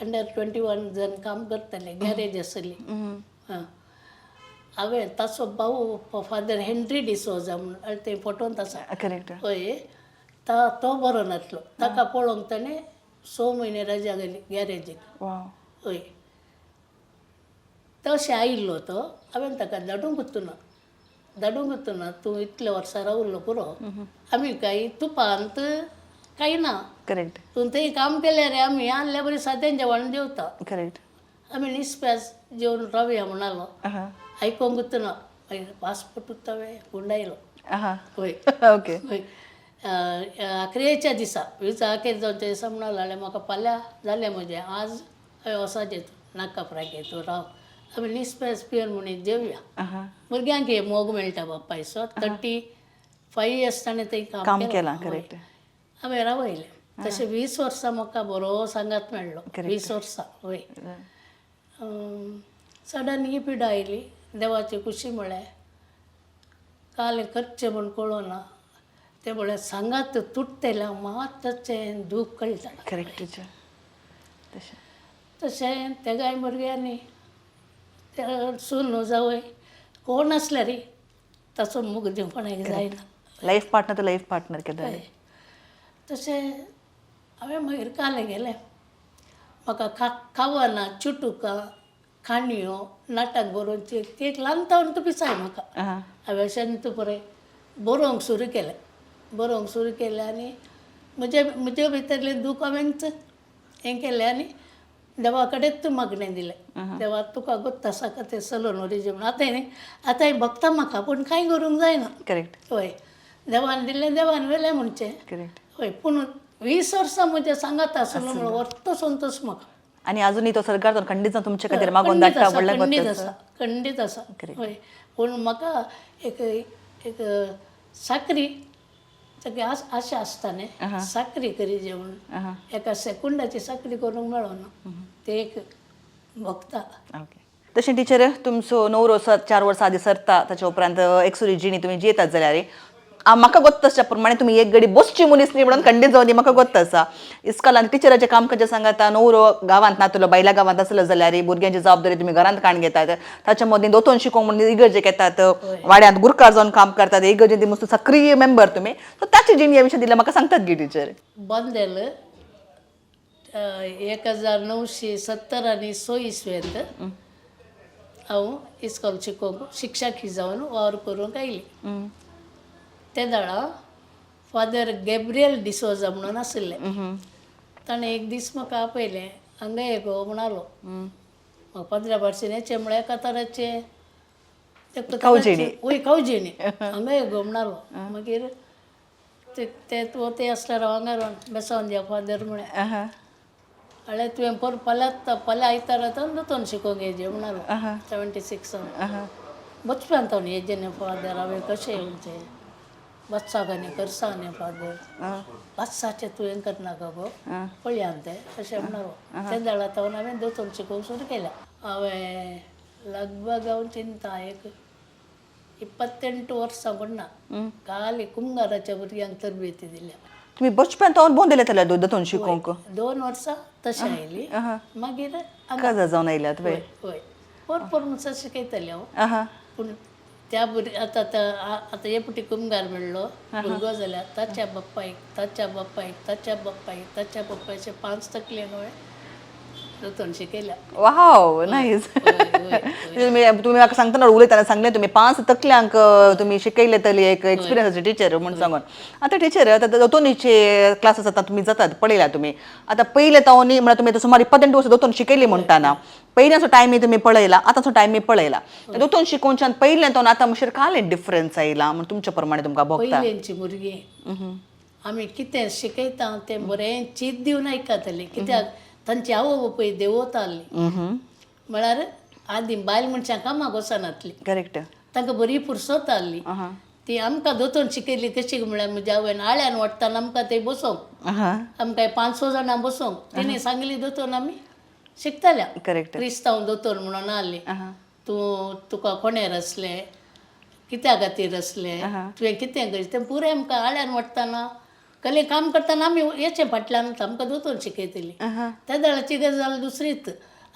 [SPEAKER 2] अंडर 21 जण काम करताले गॅरेज आसली हांवें ताचो भाऊ फादर हेनरी डिसोजा म्हणून ते फोटोंत आसा
[SPEAKER 1] करेक्ट
[SPEAKER 2] हय तो बरो नासलो ताका पळोवंक ताणें 6 म्हयने रजा गेली गॅरेजीक हय तशें आयिल्लो तो हांवें ताका धाडूंक उत्तना तूं इतल्या वर्सां रावल्लो पुरो आमी काय तुपांत कांय ना
[SPEAKER 1] करेक्ट
[SPEAKER 2] तूं थंय काम केलें रे आमी आहल्या बरी सादें जेवण जेवता
[SPEAKER 1] करेक्ट
[SPEAKER 2] आमी निस्प्याज जेवन रावया म्हणालो आयकोंक उत्तना पासपोर्ट उत्तावे गुंडायलो हय
[SPEAKER 1] ओके
[SPEAKER 2] हय आखरेच्या दिसा विजा आखेर जावच्या दिसा म्हणून लागलें म्हाका फाल्यां जालें म्हजें आज हय वसात येता नाका फ्राके तूं राव आमी निस्पेस पियर म्हणून जेवया
[SPEAKER 1] आहा.
[SPEAKER 2] भुरग्यांक हे मोग मेळटा बापाय सो 35 आसतना थंय
[SPEAKER 1] काम
[SPEAKER 2] काम
[SPEAKER 1] केलां
[SPEAKER 2] केलां
[SPEAKER 1] करेक्ट
[SPEAKER 2] हांवें रावयलें तशें 20 वर्सां म्हाका बरो सांगात मेळ्ळो 20 वर्सां वय सडन ही पिडा आयली देवाची खुशी म्हळ्यार काल करचें म्हूण कळोना ते म्हळ्यार सांगात तुटतेल्या मातशें दूख कळटा
[SPEAKER 1] करेक्ट टिचर तशें
[SPEAKER 2] तशें त्या गाय भुरग्यांनी त्या सून जावय कोण आसल्यार रे ताचो मोग दिवपणाक जायना
[SPEAKER 1] लाईफ पार्टनर तर लाईफ पार्टनर केदा
[SPEAKER 2] हय तशें हांवें मागीर काले गेलें म्हाका खावना चुटुकां खाणयो नाटक बरोवची ती एक ल्हान तावन तूं पिसाय म्हाका हांवें शांत पळय बरोवंक सुरू केलें आनी म्हजे भितरलें दूख हांवें हें केलें आनी देवा कडेन तूं मागणें दिलें देवा तुका गोत्ता साका तें सलोन ओरिजीन म्हणून आतां भक्ता म्हाका पूण कांय करूंक जायना
[SPEAKER 1] करेक्ट
[SPEAKER 2] हय देवान दिल्लें देवान व्हेलें म्हणचें
[SPEAKER 1] करेक्ट
[SPEAKER 2] हय पूण 20 वर्सां म्हजें सांगात आसलो म्हणून व्हरत संतोश म्हाका
[SPEAKER 1] आणि अजूनही तो सरकार खंडीत तुमचे खातीर मागून धाडटा व्हडल्या
[SPEAKER 2] खंडीत आसा हय पूण म्हाका एक साकरी सगळी आशा आसता न्ही साकरी करी जेवण एका सेकुंडाची साकरी करूंक मेळना ते एक भोगता
[SPEAKER 1] ओके तशें टिचर तुमचो न्हवरो 4 वर्सां आदी सरता ताच्या उपरांत एकसुरी जिणी तुमी जियेतात जाल्यार म्हाका गोत्त आसच्या प्रमाणे तुमी एक घडी बसची मनीस न्ही म्हणून खंडीत जावन दी म्हाका गोत्त आसा इस्कॉलान टिचराचें काम कशें सांगाता न्हवरो गांवांत नातलो बायल्या गांवांत आसलो जाल्यार भुरग्यांची जबाबदारी तुमी घरांत काण घेतात ताच्या मदीं दोतोन शिकोवंक म्हणून इगर्जेक येतात वाड्यांत गुरकार जावन काम करतात इगर्जेन ती मस्त सक्रीय मेंबर तुमी सो ताची जिणी ह्या विशयान दिल्यार म्हाका सांगतात गी टिचर
[SPEAKER 2] बांदेल 1970 आनी 6 इसवेंत हांव इस्कॉल शिकोवंक शिक्षक जावन वावर करूंक आयली ते दाडा फादर गॅब्रियल डिसोजा म्हणून आशिल्ले ताणें एक दीस म्हाका आपयलें हांगा ये गो म्हणलो म्हाका 15 वर्सांचें म्हळ्यार काताराचें वय कावजेनी हांगा ये गो म्हणलो मागीर ते आसल्यार हांव हांगा रावन बेसोन या फादर म्हळें हाळें तुवें फाल्यां आयतार येता दोतोन शिकोवंक येजें म्हणलो 76 बचपन तो येजें फादर हांवें कशें येवचें बत्सागांनी करसांनी फादर बत्साचें तुवें करनाका गो पळया तें अशें म्हणलो ते दाडा तावन हांवें दोतोन शिकोवंक सुरू केलें हांवें लगभग हांव चिंता एक 28 वर्सां म्हणना काल कुंगाराच्या भुरग्यांक तरबेती दिल्या
[SPEAKER 1] तुमी बचपन तावन बोंदेले जाल्यार दोतोन शिकोवंक
[SPEAKER 2] 2 वर्सां तशें आयली मागीर
[SPEAKER 1] काजा जावन आयल्यात
[SPEAKER 2] हय भरपूर म्हणसर शिकयतलें हांव पूण त्या आतां एपुटी कुंभार म्हणलो भुरगो जाल्यार ताच्या बापायक 5 तकले नोळे दोतोन शिकयल्या
[SPEAKER 1] वाव नायस तुम्ही म्हाका सांगतना उलयतना सांगलें तुमी 5 तकल्यांक तुमी शिकयले तरी एक एक्सपिरियन्स टिचर म्हणून सांगून आतां टिचर आतां दोतोनीचे क्लासीस आतां तुमी जातात पळयला तुमी आतां पयले तावनी म्हळ्यार तुमी सुमार 25 वर्सां दोतोन शिकयली म्हणटाना पयल्याचो टायमी तुमी पळयला आतांचो टायमी पळयला दोतोन शिकोवच्यान पयलें तावन आतां मातशें कालें डिफरन्स आयला म्हण तुमच्या प्रमाणे तुमकां भोगता
[SPEAKER 2] पयलींची भुरगीं आमी कितें शिकयता तें बरें चीत दिवन आयकतालीं कित्याक तांची आवय बापूय देंवताली म्हळ्यार आदी बायल मनशां कामाक वचनातली
[SPEAKER 1] करेक्ट
[SPEAKER 2] तांकां बरी फुरसत आहली ती आमकां दोतोन शिकयली कशी म्हळ्यार म्हज्या आवयन आळ्यान वाडटाना आमकां थंय बसोवंक आमकां 5-6 जाणां बसोवंक तिणें सांगली दोतोन आमी शिकताल्या
[SPEAKER 1] करेक्ट
[SPEAKER 2] क्रिस्तांव दोतोन म्हणून आहली तुका कोणेर असलें कित्या खातीर असलें तुवें कितें करचें तें पुरें आमकां आळ्यान वाडटाना कले काम करतना आमी हेचे फाटल्यान आमकां दोतोन शिकयतली त्या दाडाची गजाल दुसरीच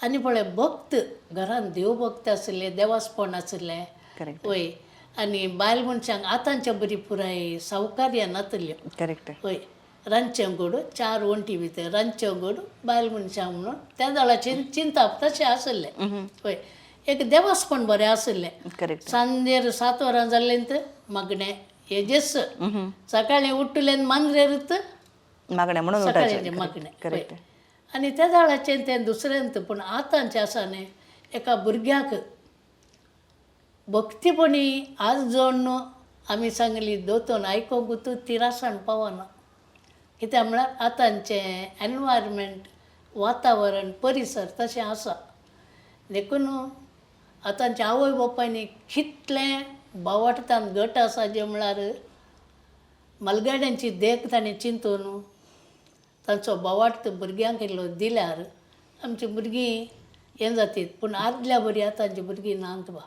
[SPEAKER 2] आनी पळय भक्त घरान देव भक्त आसले देवासपण आसलें वय आनी बायल मनशांक आतांच्या बरी पुराय सावकार्या नातल्यो
[SPEAKER 1] करेक्ट
[SPEAKER 2] वय रांदचें गोड 4 वण्टी भितर रांदचें गोड बायल मनशांक म्हणून त्या दाडाची चिंता तशें आसलें वय एक देवासपण बरें आसलें सांजेर 7 वरां जाल्लें मागणें हेजेस सकाळीं उठलें मांद्रेर
[SPEAKER 1] मागणें म्हणून
[SPEAKER 2] सकाळीं मागणें आनी त्या दाडाचें तें दुसरेंत पूण आतांचें आसा न्ही एका भुरग्याक भक्तीपणी आज जोडून आमी सांगली दोतोन आयकोंक ती रासण पावना कित्याक म्हळ्यार आतांचें एनवायरमेंट वातावरण परिसर तशें आसा देखून आतांच्या आवय बापायनी कितलें बावटतान गट आसा जे म्हळ्यार मलगाड्यांची देख ताणें चिंतून तांचो बावाट भुरग्यांक इल्लो दिल्यार आमची भुरगीं हें जातीत. पूण आदल्या बरी आतांची भुरगीं नात बा.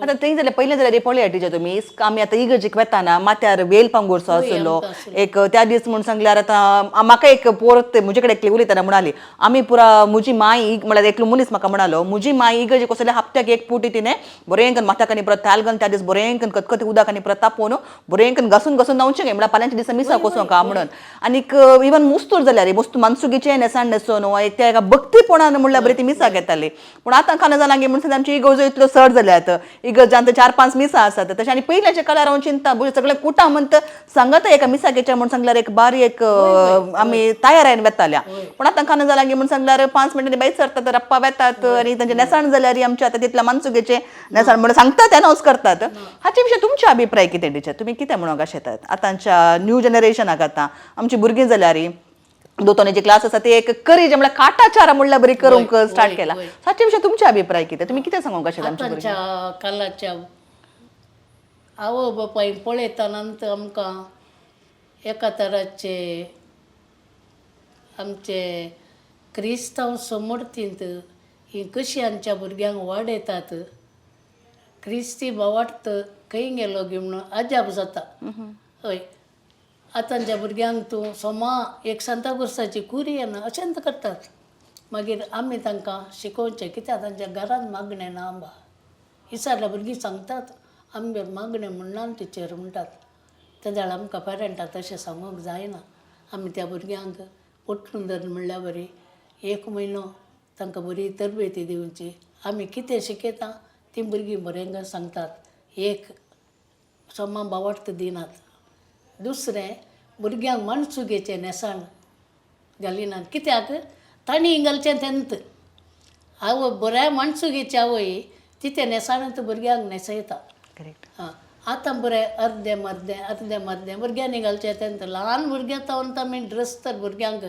[SPEAKER 1] आता थंय जाल्यार पयलें जाल्यार पळया टिचर तुमी आमी आतां इगर्जेक वेताना माथ्यार वेल पांगुरसो आसलो एक त्या दीस म्हूण सांगल्यार आतां म्हाका एक पोरत म्हजे कडेन एकली उलयतना म्हणाली आमी पुरा म्हजी माय म्हळ्यार एकलो मनीस म्हाका म्हणालो म्हजी माय इगर्जेक वचल्यार हप्त्याक एक फावटी तिणें बरें करून माथ्याक आनी परत ताल घालून त्या दीस बरें करून खतखतें उदक आनी परत तापोवन बरें करून घासून घासून न्हांवचें गे म्हळ्यार फाल्यांच्या दिसा मिसा कसो का म्हणून. आनीक इवन मुस्तूर जाल्यार मुस्तू मानसुगीचें नेसाण न्हेसोन एक त्या भक्तीपणान म्हणल्यार बरी ती मिसा घेताली. पूण आतां खाना जालां गे म्हणून आमची इगर्जो इतल्यो चड जाल्यात इगर्जांत 4-5 मिसा आसात तशें आनी पयल्याच्या काळार हांव चिंता सगळे कुटां म्हणत सांगत एका मिसाकेच्या म्हूण सांगल्यार एक बारीक आमी तयारेन वेताल्या. पूण आतां खाना जालां गे म्हणून सांगल्यार 5 मिनटांनी भायर सरतात रप्पा वेतात आनी तांचें नेसाण जाल्यार आमच्या आतां तितल्या मानसुगेचें नेसाण म्हणून सांगतात अनावंस करतात. हाचे विशीं तुमचे अभिप्राय कितें टिचर तुमी कितें म्हणूंक शेतात आतांच्या न्यू जनरेशनाक आतां आमची भुरगीं जाल्यार दोतोरांचे क्लास आसा ते एक करी जे म्हळ्यार काटाचार म्हणल्यार बरी करूंक स्टार्ट केला. हाचे विशीं तुमचे अभिप्राय कितें तुमी कितें सांगूंक शेतात
[SPEAKER 2] आतांच्या कालाच्या आवय बापाय पळयतानांत आमकां एका तराचे आमचे क्रिस्तांव समर्थींत ही कशी आमच्या भुरग्यांक वाडयतात क्रिस्ती बावार्थ खंय गेलो गे म्हणून अजाप जाता. हय आतांच्या भुरग्यांक तूं सोमा एक सांताक्रुजाची कुरी येना अशें करतात. मागीर आमी तांकां शिकोवचें कित्याक तांच्या घरांत मागणें ना बा. विचारल्यार भुरगीं सांगतात आमगे मागणें म्हणना टिचर म्हणटात. तेद्या वेळार आमकां पेरंटाक तशें सांगूंक जायना. आमी त्या भुरग्यांक उठून धरून म्हणल्यार बरी 1 म्हयनो तांकां बरी तरबेती दिवची. आमी कितें शिकयता ती भुरगीं बरें सांगतात. एक सोमा बावार्थ दिनात. दुसरें भुरग्यांक मनसुगेचें नेसाण घालिनात कित्याक तांणी घालचें तेंत. आवय बऱ्या मनसुगेची आवय ती तें नेसाण भुरग्यांक न्हेसयता. हां आतां बरें अर्दें मर्दें भुरग्यांनी घालचें तेंत. ल्हान भुरग्यां तावन आमी ड्रेस तर भुरग्यांक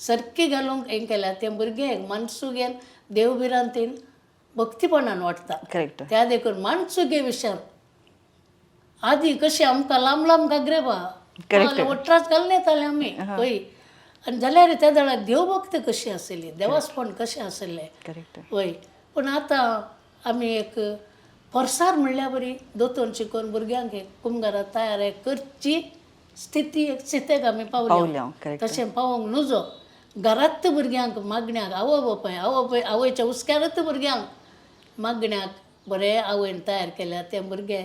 [SPEAKER 2] सारकी घालूंक हें केल्या तें भुरगें मनसुगेन देवबिरांतीन भक्तीपणान वाडटा. त्या देखून मनसुगे विशयान आदी कशी आमकां लांब लांब घागरे बा वट्रास घालून येताले आमी पळय. आनी जाल्यार त्या वेळार देवभक्त कशी आसली देवास्पण कशें आसलें पळय. पूण आतां आमी एक परसार म्हणल्यार बरी दोतोर शिकोवन भुरग्यांक एक कुंभारां तयार करची स्थितीक आमी पावल्या. तशें पावोंक नजो. घरांत भुरग्यांक मागण्याक आवय आवयच्या हुस्क्यारच भुरग्यांक मागण्याक बरें आवयन तयार केल्या तें भुरगें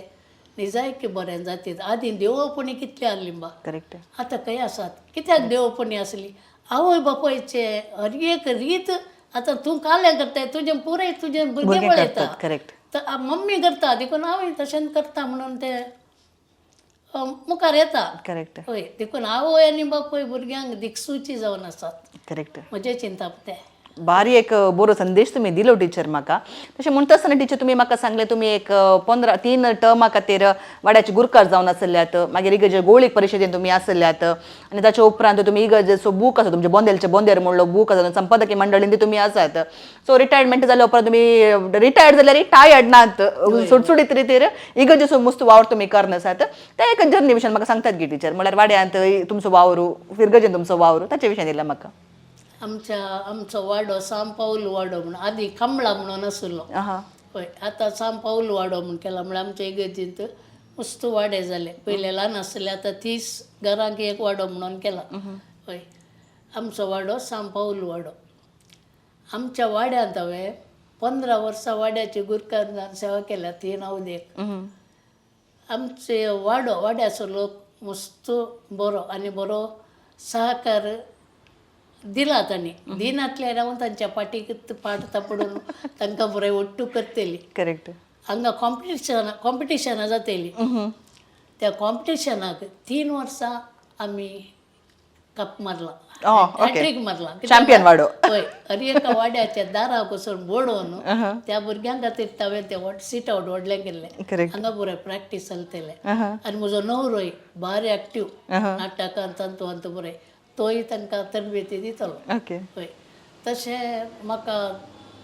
[SPEAKER 2] निजायकी बरें जातीत. आदी देवपणी कितली आसली बा. आतां खंय आसात. कित्याक देवपणी आसली आवय बापायचे हर एक रीत. आतां तूं कालें करताय तुजें पुराय तुजें भुरगें पळयता मम्मी करता देखून आवय तशें करता म्हणून ते मुखार येता. हय देखून आवय आनी बापूय भुरग्यांक दिक्सूची जावन आसात. म्हजें चिंता तें.
[SPEAKER 1] भारी एक बरो संदेश तुम्ही दिलो टिचर म्हाका. तशें म्हणटा आसतना टिचर तुमी म्हाका सांगलें तुमी एक 3 टर्मा खातीर वाड्याचे गुरकार जावन आसल्यात. मागीर इगर्जे गोळीक परिशदेन तुमी आसल्यात आनी ताच्या उपरांत तुमी इगर्जेचो बूक आसा तुमचे बोंदेलचे बोंदेर म्हणलो बूक आसा संपादकी मंडळीन ती तुमी आसात. सो रिटायरमेंट जाल्या उपरांत तुमी रिटायर्ड जाल्यार टायर्ड नात सुटसुटीत रितीर इगर्जेचो मस्त वावर तुमी करन आसात. त्या एक जर्नी विशयान म्हाका सांगतात गे टिचर म्हळ्यार वाड्यांत तुमचो वावर फिरगजेन तुमचो वावर ताचे विशयान दिला म्हाका.
[SPEAKER 2] आमचो वाडो साम पाऊल वाडो म्हणून आदी खांबळा म्हणून आसलो पळय. आतां साम पाऊल वाडो म्हणून केला म्हळ्यार आमच्या इगर्जींत मस्त वाडे जाले. पयले ल्हान आसले आतां 30 घरांक एक वाडो म्हणून केला पळय. आमचो वाडो साम पाऊल वाडो. आमच्या वाड्यांत हांवें 15 वर्सां वाड्याची गुरकार जावन सेवा केल्या 3 आवदेक. आमचे वाड्याचो लोक मस्त बरो आनी बरो सहकार दिला तांणी. दिनातले रावन तांच्या पाटीक पाडता पडून तांकां बरें ओट्टू करतली. हांगा कॉम्पिटिशनां जातली. त्या कॉम्पिटिशनाक 3 वर्सां आमी कप मारला हॅट्रीक मारला.
[SPEAKER 1] चॅम्पियन वाडो.
[SPEAKER 2] हय हर एका वाड्याच्या दाराक वचून बोडोवन त्या भुरग्यां खातीर हांवें तें सीट आउट व्हडलें केल्लें. हांगा बरें प्रॅक्टीस चलतलें. आनी म्हजो न्हवरोय भारी एक्टीव नाटकांत तंतवांत बरें तोय तांकां तरबेती दितलो. हय तशें म्हाका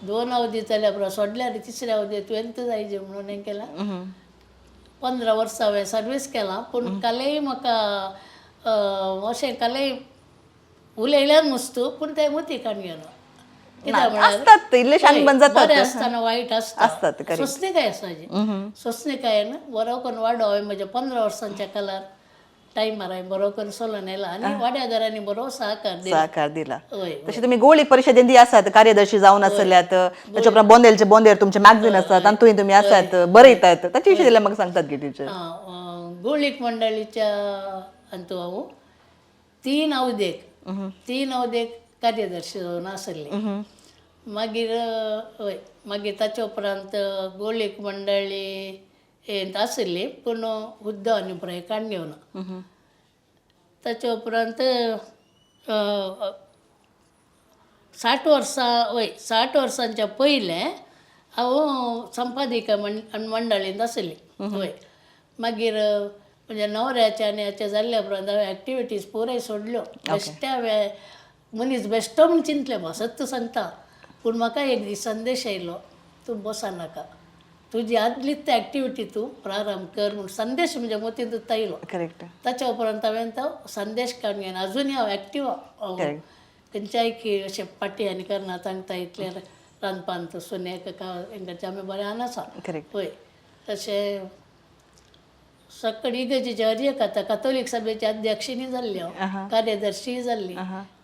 [SPEAKER 2] 2 अवधी जाल्या पुरो सोडल्यार 3ऱ्या अवधी तुवें जायचे म्हणून हें केला 15 वर्सां हांवें सर्वीस केला पूण कालेय म्हाका अशें कालेय उलयल्यार मस्तू पूण ते मती काणयो
[SPEAKER 1] असतात इल्ले शानपण जातात
[SPEAKER 2] बरें आसतना वायट
[SPEAKER 1] असतात,
[SPEAKER 2] आसता सोंसणीकाय आसाची सोंसणीकायेन बरो करून वाडो हांवें म्हज्या 15 वर्सांच्या कालार टायमार हांवें बरो करून चलोवन येयला आनी वाड्यागारांनी बरो सहकार
[SPEAKER 1] दिला
[SPEAKER 2] हय
[SPEAKER 1] तशें तुम्ही गोळी परिशदेंत आसात कार्यदर्शी जावन आसल्यात ताचे उपरांत बोंदेलचे बोंदेर तुमचे मॅगझीन आसात तातूंय तुमी आसात बरयतात ताचे विशीं दिल्यार म्हाका सांगतात की टिचर
[SPEAKER 2] गोळीक मंडळीच्या हातूंत हांव 3 अवदेक कार्यदर्शी जावन आसली मागीर हय मागीर ताचे उपरांत गोळीक मंडळी हें आसली पूण हुद्दो आनी पुराय काडून घेवना ताचे उपरांत 60 वर्सांच्या पयलें हांव संपादिका मंडळींत आसली हय मागीर म्हणजे न्हवऱ्याचे आनी हाचे जाल्ल्या उपरांत हांवें एक्टिविटीज पुराय सोडल्यो बेश्टे हांवें मनीस बेश्टो म्हूण चिंतलें सत्य सांगता पूण म्हाका एक दीस संदेश येयलो तूं बसनाका तुजी आदलीच ते एक्टिविटी तूं प्रारंभ कर म्हूण संदेश म्हणजे मतींतूच आयलो
[SPEAKER 1] करेक्ट
[SPEAKER 2] ताच्या उपरांत हांवें तो संदेश काडून घेवन अजुनूय हांव एक्टीव खंयच्याय की अशें पाटी आनी करना सांगता इतलें रांदपान सुनेक हेंकाचे आमी बरें आसा पळय तशें सक्कड इगर्जेचे हरियकथा कातोलीक सभेची अध्यक्षिणी जाल्ली हांव कार्यदर्शी जाल्ली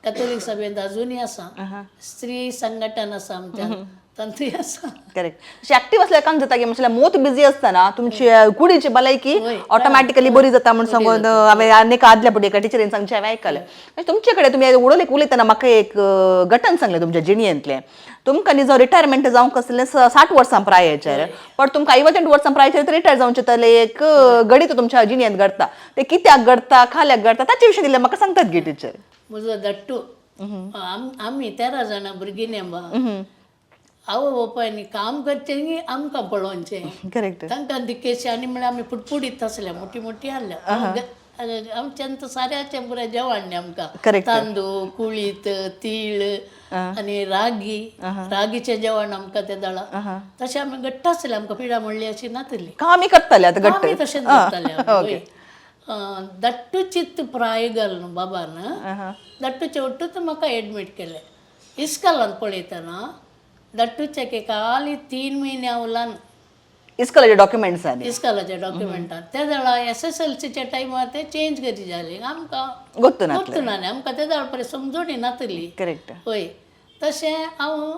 [SPEAKER 2] कातोलीक सभेंत अजुनूय आसा स्त्री संघटन आसा आमच्या तांतूय आसा
[SPEAKER 1] करेक्ट एक्टिव्ह असल्या काम जाता की म्हणजे मोत बिझी असताना तुमची कुडीची भलायकी ऑटोमॅटिकली बरी जाता म्हणून सांगून हांवें आनीक आदल्या फुडें एका टिचरीन सांगचें हांवें आयकलें तुमचे कडेन तुमी उलयतना म्हाका एक घटन सांगलें तुमच्या जिणयेंतलें तुमकां न्ही जो रिटायरमेंट जावंक आसलें 60 वर्सां प्रायाचेर पण तुमकां 65 वर्सां प्रायाचेर रिटायर जावचें जाल्यार एक गणित तुमच्या जिणयेंत घडता ते कित्याक घडता खाल्याक घडता ताचे विशीं दिल्यार म्हाका सांगतात गी टिचर
[SPEAKER 2] म्हजो दट्टू आमी 13 जाणां भुरगीं नेंबा आवय बापायनी काम करचें न्ही आमकां पळोवचें
[SPEAKER 1] करेक्ट
[SPEAKER 2] तांकां दिकेचें आनी म्हळ्यार आमी फुटफुडीत आसल्या मोठी आहल्या आमच्यान साऱ्याचें पुराय जेवण न्ही आमकां तांदूळ कुळीत तीळ आनी रागीचें जेवण आमकां ते दळा तशें आमी घट्ट आसले आमकां पिडा म्हणली अशी नातली
[SPEAKER 1] कामी करताले आतां घट्ट
[SPEAKER 2] तशेंच करताले दट्टू चित्त प्राय घाल बाबान दट्टूचे वट्टूच म्हाका एडमीट केलें इस्कालांत पळयतना दट्टूचे खाली 3 म्हयने उलान
[SPEAKER 1] इस्कालाचे डॉक्युमेंट्स
[SPEAKER 2] इस्कालाच्या डॉक्युमेंटान ते जाणा SSLCच्या टायमार ते चेंज करी जाले आमकां
[SPEAKER 1] गोत्तू
[SPEAKER 2] ना आमकां ते जाण पर्यंत समजून नातली
[SPEAKER 1] करेक्ट
[SPEAKER 2] हय तशें हांव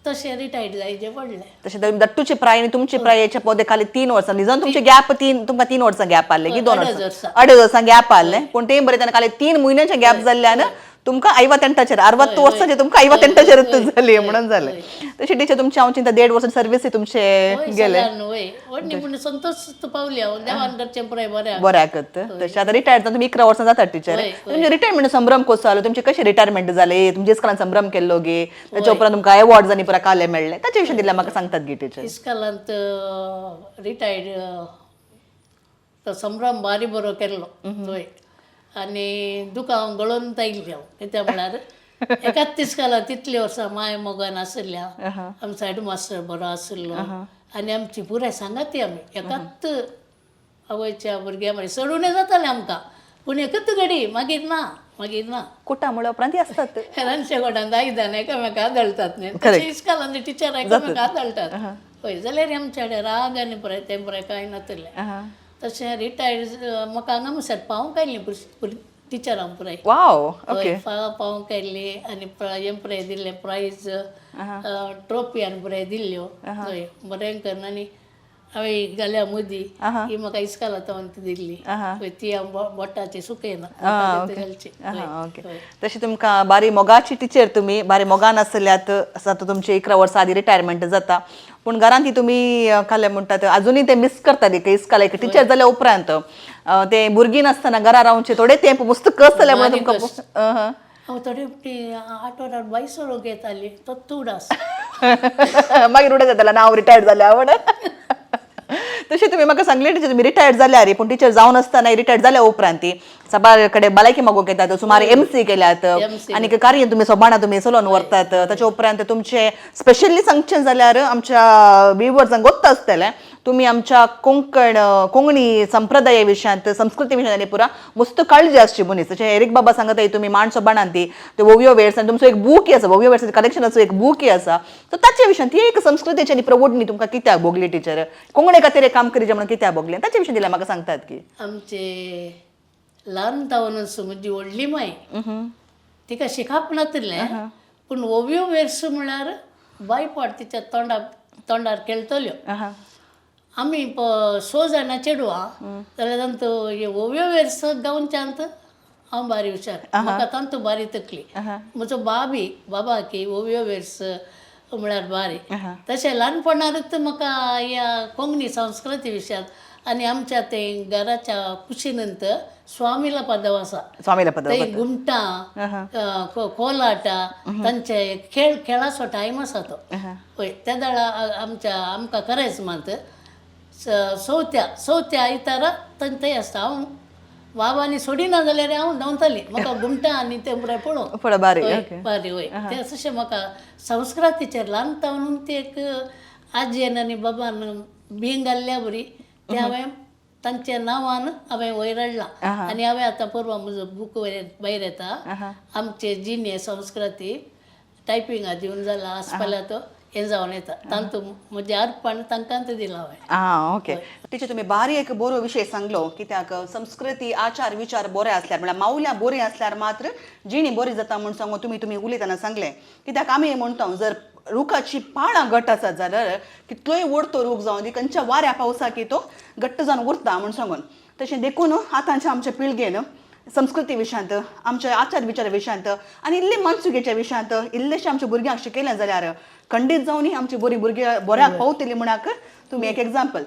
[SPEAKER 2] तशें रिटायर्ड जायचें पडलें
[SPEAKER 1] तशें दट्टूची प्राय आनी तुमची प्रायेच्या पदे खाली 3 वर्सां निजन तुमचे गॅप तुमकां 3 वर्सां गॅप आसले की 2 वर्सां 2.5 वर्सां गॅप आसलें पूण ते बरयतना खाली 3 म्हयन्याचे गॅप जाल्ल्यान तुमकां 58 60 वर्सांचे तुमकां 58 जाली म्हणून जालें तशी टिचर तुमची हांव चिंता 1.5 वर्सां सर्वीस तुमचे गेले
[SPEAKER 2] पूण संतोष पावली हांव देवान करचें पुराय
[SPEAKER 1] बऱ्याक तशें आतां रिटायर जावन तुमी 11 वर्सां जातात टिचर तुमचे रिटायरमेंट संभ्रम कसो जालो तुमचे कशें रिटायरमेंट जाले तुमचे इस्कालांत संभ्रम केल्लो गे ताच्या उपरांत तुमकां एवॉर्ड्स आनी पुरा काले मेळ्ळे ताचे विशीं दिल्यार म्हाका सांगतात गे टिचर
[SPEAKER 2] इस्कालांत रिटायर्ड तो संभ्रम बारी बरो केल्लो थंय आनी दुकान गळोवन तायली हांव कित्याक म्हळ्यार एकाच इस्कालांत तितली वर्सां माय मोगान आसल्या आमचो हेडमास्टर बरो आशिल्लो आनी आमची पुराय सांगाती आमी एकाच आवयच्या भुरग्यां मागीर चडून जातालें आमकां पूण एकच घडी मागीर ना
[SPEAKER 1] कुटा म्हळ्यार उपरांत आसतात
[SPEAKER 2] रांदचे गोठांत आयदान एकामेका आदळटात न्ही तशें इस्कालांत टिचर एकामेका आदळटात हय जाल्यार आमचे कडेन राग आनी पुराय तें पुराय कांय नातलें तशें रिटायर्ड म्हाका हांगा मुसार पावोवंक आयलीं टिचरां पुराय पावोवंक आयली आनी हें पुराय दिल्लें प्रायज ट्रॉफी आनी पुराय दिल्ल्यो हय बरें करून आनी हांवें घाल्या मुदी ही म्हाका इस्कालांत ती दिल्ली ती हांव बोटाची सुकयना घालची
[SPEAKER 1] तशी तुमकां बारी मोगाची टिचर तुमी बारी मोगान आसल्यात आतां तुमचे 11 वर्सां आदी रिटायरमेंट जाता पूण घरांत तुमी काले म्हणटात अजुनूय ते मिस करतात एक इस्काला एक टिचर जाल्या उपरांत ते भुरगीं नासतना घरा रावचे थोडे तेंप पुस्तक आसतलें म्हणून तुमकां
[SPEAKER 2] हांव थोडे आठवड्याक 22 लोक येताली तो तूड आस
[SPEAKER 1] मागीर उडत जातालो हांव रिटायर्ड जाल्या म्हणून तशें तुमी म्हाका सांगलें टिचर तुमी रिटायर्ड जाल्यार पूण टिचर जावन आसतना रिटायर्ड जाल्या उपरांत सबार कडेन भलायकी मागोवंक येतात सुमार MC केल्यात आनी कार्य तुमी सोबाणा तुमी चलोवन व्हरतात ताचे उपरांत तुमचे स्पेशली सांगचें जाल्यार आमच्या व्ह्युअर्सांक गोत्ता आसतलें तुम्ही आमच्या कोंकणी संप्रदाया विशयांत संस्कृती विशयांत आनी पुरा मस्त काळजी आसची मनीस जशें एरिक बाबा सांगता तुमी माणसो बाणांती ते वोवियो वेर्स आनी तुमचो एक बूकय आसा वोवियो वेर्साचें कलेक्शनाचो एक बूकय आसा सो ताचे विशयांत ती एक संस्कृतीची आनी प्रौढणी तुमकां कित्याक भोगली टिचर कोंकणी खातीर एक काम करीचे म्हणून कित्याक भोगलें ताचे विशयी दिल्यार म्हाका सांगतात की
[SPEAKER 2] आमचे ल्हान तावनच म्हजी व्हडली माय तिका शिकप नासलें पूण ओवियो वेर्स म्हळ्यार बायपाट तिच्या तोंडार केळटल्यो आमी 6 जाणां चेडवां जाल्यार तांतो हे ओवियो वेर्स गांवच्यांत हांव बारी हुशार म्हाका तांतो बारी तकली म्हजो बाबा की ओवियो वेर्स म्हळ्यार बारी तशें ल्हानपणारूच म्हाका ह्या कोंकणी संस्कृती विशयांत आनी आमच्या ते घराच्या कुशीनंतर स्वामीला पदव आसा थंय घुमटां कोलाटा तांचे खेळाचो टायम आसा तो पळय त्या दाळा आमकां खरेंच मात चवथ्या आयतारा थंय आसता हांव बाबांनी सोडिना जाल्यार हांव धांवताली म्हाका घुमटां आनी ते पळोवंक बारी वय ते तशें म्हाका संस्कृतीचेर ल्हानतावन ते एक आजयेन आनी बाबान बीं घाल्ल्या बरी ते हांवें तांच्या नांवान हांवें वयर हाडलां आनी हांवें आतां परवा म्हजो बूक भायर येता आमचे जिणे संस्कृती टायपिंगा दिवन जाला आसपाल्या तो हें जावन येता तांतू म्हजें अर्पण तांकांत दिलां हांवें
[SPEAKER 1] ओके टिचर तुमी बारी एक बरो विशय सांगलो कित्याक संस्कृती आचार विचार बरे आसल्यार म्हळ्यार मावल्या बरी आसल्यार मात्र जिणी बरी जाता म्हूण सांगून तुमी उलयतना सांगलें कित्याक आमी म्हणटा जर रुखाची पाळां घट आसात जाल्यार कितलोय व्हड तो रूख जावन दी खंयच्या वाऱ्या पावसाकी तो घट्ट जावन उरता म्हूण सांगून तशें देखून आतांच्या आमच्या पिळगेन संस्कृती विशयांत आमच्या आचार विचार विशयांत आनी इल्ले मनसुगेच्या विशयांत इल्लेशे आमच्या भुरग्यांक शिकयलें जाल्यार खंडीत जावन आमची बरी भुरगीं बऱ्याक पावतली म्हणाक तुमी एक एग्जाम्पल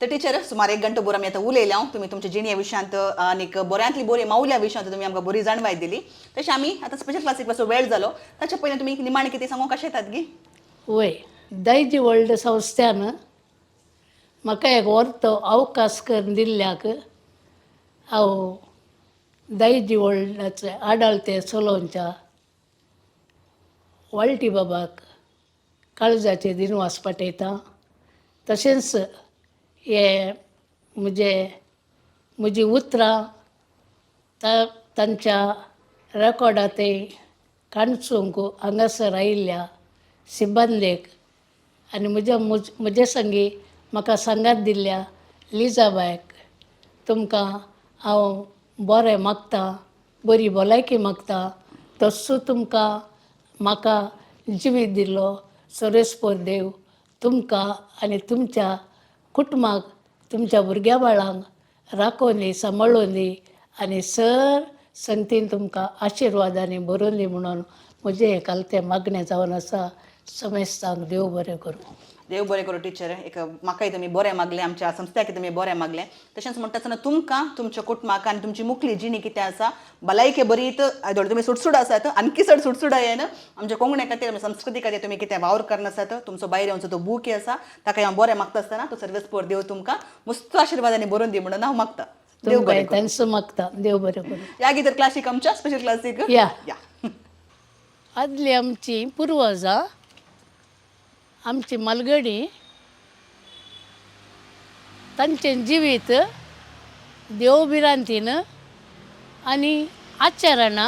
[SPEAKER 1] तर टिचर सुमार 1 घंटो भर आमी आतां उलयल्या तुमी तुमच्या जिणेच्या विशयांत आनीक बऱ्यांतली बरी मावल्या विशयांत तुमी आमकां बरी जाणवाय दिली तशें आमी आतां स्पेशल क्लासीक पासून वेळ जालो ताच्या पयलीं तुमी निमाणे कितें सांगूंक कशें येतात गी
[SPEAKER 2] वय दायजीवर्ल्ड संस्थ्यान म्हाका एक वर्तो अवकाश करून दिल्ल्याक हांव दायजीवर्ल्डाचे आडाळते चलोवच्या वाळटी बाबाक काळजाचे दिनवास पाठयता तशेंच हे म्हजी उतरां तांच्या रेकॉर्डांतय काणचूंक हांगासर आयिल्ल्या सिबंदेक आनी म्हजे संगी म्हाका सांगात दिल्ल्या लिजाबायक तुमकां हांव बरें मागतां बरी भलायकी मागतां तस्सो तुमकां म्हाका जिवीत दिल्लो सरेस्पर देव तुमकां आनी तुमच्या कुटुंबाक तुमच्या भुरग्या बाळांक राखून दी सांबाळून दी आनी सर संगतीन तुमकां आशिर्वादांनी भरून दी म्हणून म्हजें हें कालतें मागणें जावन आसा समेस्तांक देव बरें करूं
[SPEAKER 1] टिचर एक म्हाकाय तुमी बरें मागलें आमच्या संस्थ्याक तुमी बरें मागलें तशेंच म्हणटा आसतना तुमकां तुमच्या कुटुंबाक आनी तुमची मुखली जिणी कितें आसा भलायकी बरीत आयदोळ तुमी सुटसूड आसात आनकी चड सुटसूड येन आमच्या कोंकणी खातीर आमच्या संस्कृती खातीर तुमी कितें वावर करना आसात तुमचो भायर येवचो तो बूक आसा ताका हांव बरें मागता आसतना तो सर्वेस्पोर देव तुमकां मस्त आशिर्वादांनी बरोवन दी म्हणून हांव मागता देव बरें
[SPEAKER 2] तांचो मागता देव बरें करूं
[SPEAKER 1] या गितर क्लासीक आमच्या स्पेशल क्लासीक
[SPEAKER 2] या आदली आमची पुर्वजां आमची मालगडी तांचें जिवीत देवबिरांतीन आनी आचारान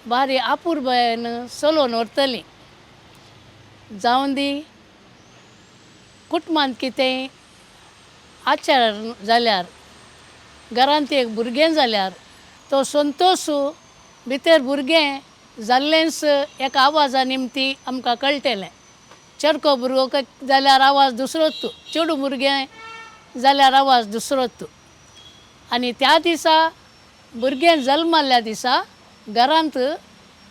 [SPEAKER 2] बारी आपुरबायेन चलोवन व्हरतलीं जावन दी कुटुंबांत कितेंय आचार जाल्यार घरांत एक भुरगें जाल्यार तो संतोश भितर भुरगें जाल्लेंच एका आवाजा निमती आमकां कळटलें चरको भुरगो जाल्यार आवाज दुसरोच चेडूं भुरगें जाल्यार आवाज दुसरोच आनी त्या दिसा भुरगें जल्माल्या दिसा घरांत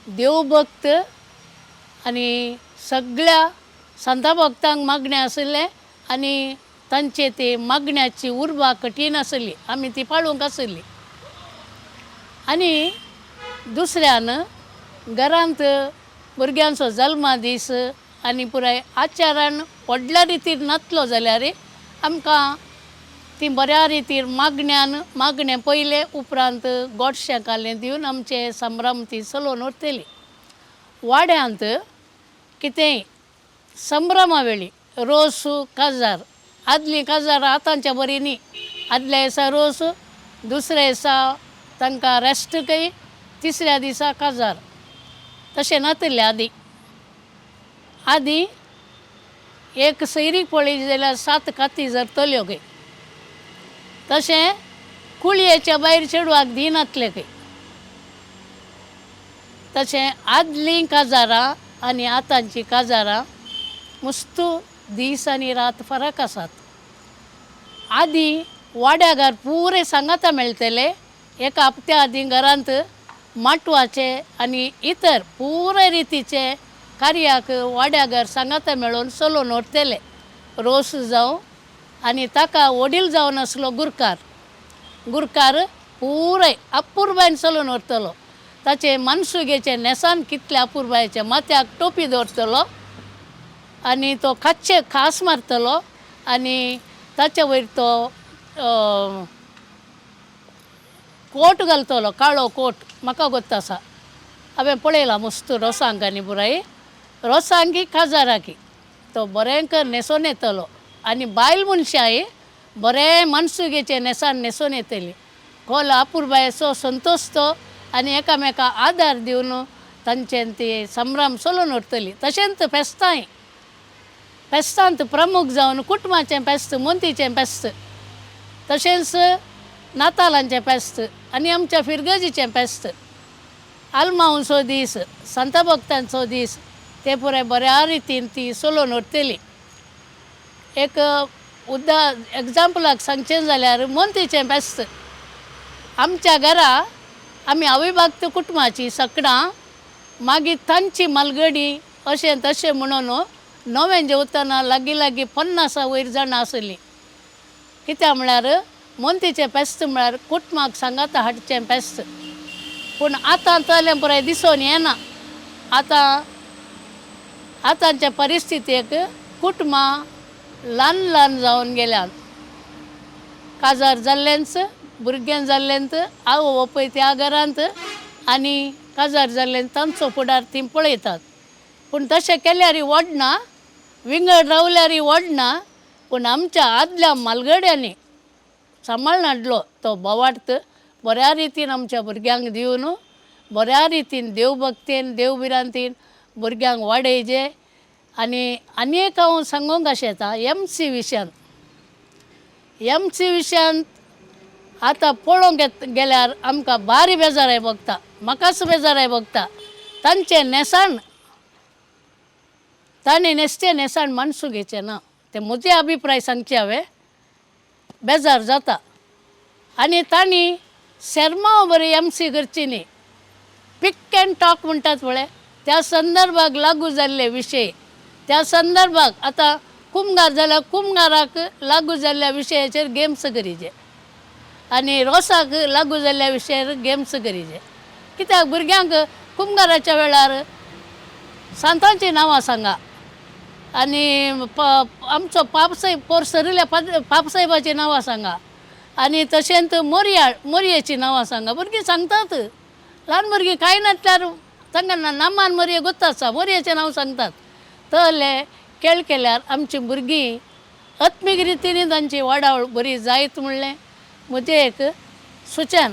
[SPEAKER 2] देवभक्त आनी सगळ्या संता भक्तांक मागणें आसलें आनी तांचे ती मागण्याची उर्बा कठीण आसली आमी ती पाळूंक आसली आनी दुसऱ्यान घरांत भुरग्यांचो जल्मा दीस आनी पुराय आचारान व्हडल्या रितीन नाचलो जाल्यार आमकां ती बऱ्या रितीन मागणे पयले उपरांत गोडशें कालें दिवन आमचे संभ्रम ती चलोवन व्हरतली. वाड्यांत कितेंय संभ्रमा वेळी रोस काजार, आदलीं काजार आतांच्या बरी न्ही. आदल्या दिसा रोस, दुसऱ्या दिसा तांकां रेस्ट कय, तिसऱ्या दिसा काजार. तशें नातलें आदीं एक सैरीक पळयली जाल्यार 7 काती जर तल्यो खंय. तशें कुळयेच्या भायर चेडवाक दिनातले खंय. तशें आदलीं काजारां आनी आतांची काजारां मस्त दीस आनी रात फरक आसात. आदीं वाड्यागार पुरे सांगाता मेळटले. एका हप्त्या आदीं घरांत माटवाचे आनी इतर पुरे रितीचे कार्याक वाड्यागार सांगाता मेळोवन चलोवन व्हरतले. रोस जावं आनी ताका वडील जावन आसलो गुरकार पुराय अपुरबायन चलोवन व्हरतलो. ताचे मनसुगेचे नेसान कितले अपुरबायेचे माथ्याक टोपी दवरतलो आनी तो खाच्चे खास मारतलो आनी ताचे वयर तो कोट घालतलो, काळो कोट. म्हाका गोत्त आसा, हांवें पळयला मस्त रोसांक आनी पुराय रोसांकी काजाराकी तो बरेंकर न्हेसोन येतलो आनी बायल मनशाय बरें मनसुगेचे नेसान न्हेसोन येतली. खोल अपुरबायेचो संतोश तो आनी एकामेकाक आदार दिवन तांचें ती संभ्रम चलोवन व्हरतली. तशेंच फेस्तांत प्रमुख जावन कुटुंबाचें फेस्त, मोंतीचें फेस्त, तशेंच नातालांचें फेस्त आनी आमच्या फिरगजीचें फेस्त, आलमांवचो दीस, संत भक्तांचो दीस, ते पुराय बऱ्या रितीन ती चलोवन व्हरतली. एक एग्जाम्पलाक सांगचें जाल्यार मोंतीचें फेस्त. आमच्या घरा आमी अविभक्त कुटुंबाची सकाळां मागीर तांची मालगडी अशें तशें म्हणून नवें जेवतना लागीं 50 वयर जाणां आसलीं. कित्याक म्हळ्यार मोंतीचें फेस्त म्हळ्यार कुटुंबाक सांगाता हाडचें फेस्त. पूण आतां तलें पुराय दिसून येना. आतांच्या परिस्थितीक कुटुंबां ल्हान जावन गेल्यात. काजार जाल्लेंच, भुरग्यां जाल्लेंत आवय बापूय त्या घरांत आनी काजार जाल्लें तांचो फुडार तीं पळयतात. पूण तशें केल्यारय वडना, विंगड रावल्यारय वडना. पूण आमच्या आदल्या मालगड्यांनी सांबाळून हाडलो तो बोवार्थ बऱ्या रितीन आमच्या भुरग्यांक दिवन बऱ्या रितीन देवभक्तेन देवभिरांतीन भुरग्यांक वाडयचे. आनी एक हांव सांगूंक अशें येता MC विशयांत आतां पळोवंक गेल्यार आमकां भारी बेजाराय भोगता. म्हाकाच बेजाराय भोगता. तांचें नेसाण ताणें न्हेसचें नेसाण मनसुगेचें ना. तें म्हजे अभिप्राय सांगचे हांवें. बेजार जाता. आनी तांणी शर्मा बरी MC करची न्ही. पिक एंड टॉक म्हणटात पळय, त्या संदर्भाक लागू जाल्ले विशय, त्या संदर्भाक आतां कुमगार जाल्यार कुमगाराक लागू जाल्ल्या विशयाचेर गेम्स करीचे आनी रोसाक लागू जाल्ल्या विशयाचेर गेम्स करीचे. कित्याक भुरग्यांक कुमगाराच्या वेळार सांतांची नांवां सांगा आनी आमचो पोरसरिल्ल्या पापसाहेबाची नांवां सांगा आनी तशेंच मोरयेची नांवां सांगा. भुरगीं सांगतात. ल्हान भुरगीं कांय नातल्यार तांकां नामान मोरये गोत्ता आसा, मोरयेचें नांव सांगतात. तले खेळ केल्यार आमची भुरगीं आत्मीक रितीन तांची वाडावळ बरी जायत म्हणलें म्हजें एक सुचन.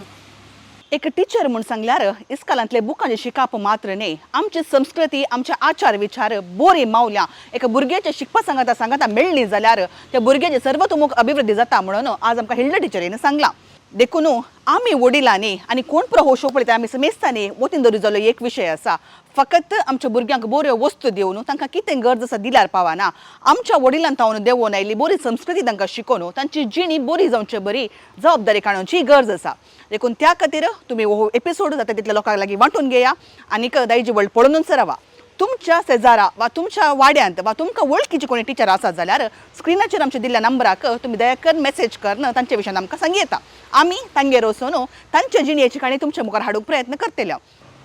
[SPEAKER 1] एक टीचर म्हूण सांगल्यार इस्कॉलांतले बुकांचे शिकाप मात्र न्ही, आमची संस्कृती, आमचे आचार विचार बरी मावल्या एका भुरग्याचे शिकपा सांगाता मेळ्ळी जाल्यार त्या भुरग्याची सर्वतोमुख अभिवृद्धी जाता म्हणून आज आमकां हिल्ड टिचरीन सांगलां. देखून आमी वडिलांनी आनी कोण पुरो हो शो पळयता आमी समेस्तांनी वतीन दवरी जालो एक विशय आसा. फकत आमच्या भुरग्यांक बऱ्यो वस्तू दिवन तांकां कितें गरज आसा दिल्यार पावना. आमच्या वडिलांन तावन देवून आयिल्ली बरी संस्कृती तांकां शिकोवन तांची जिणी बरी जावची बरी जबाबदारी काडूची गरज आसा. देखून त्या खातीर तुमी हो एपिसोड जाता तितल्या लोकांक लागीं वांटून घेया आनीक दायजी वर्ल्ड पळोवनूच रावा. तुमच्या शेजारा वा तुमच्या वाड्यांत वा तुमकां वळखीची कोणी टीचर आसा जाल्यार स्क्रिनाचेर आमच्या दिल्ल्या नंबराक तुमी दया करून मेसेज करून तांचे विशयान आमकां सांगी येता. आमी तांगेर वचून तांचे जिणेची काणी तुमच्या मुखार हाडूंक प्रयत्न करतले.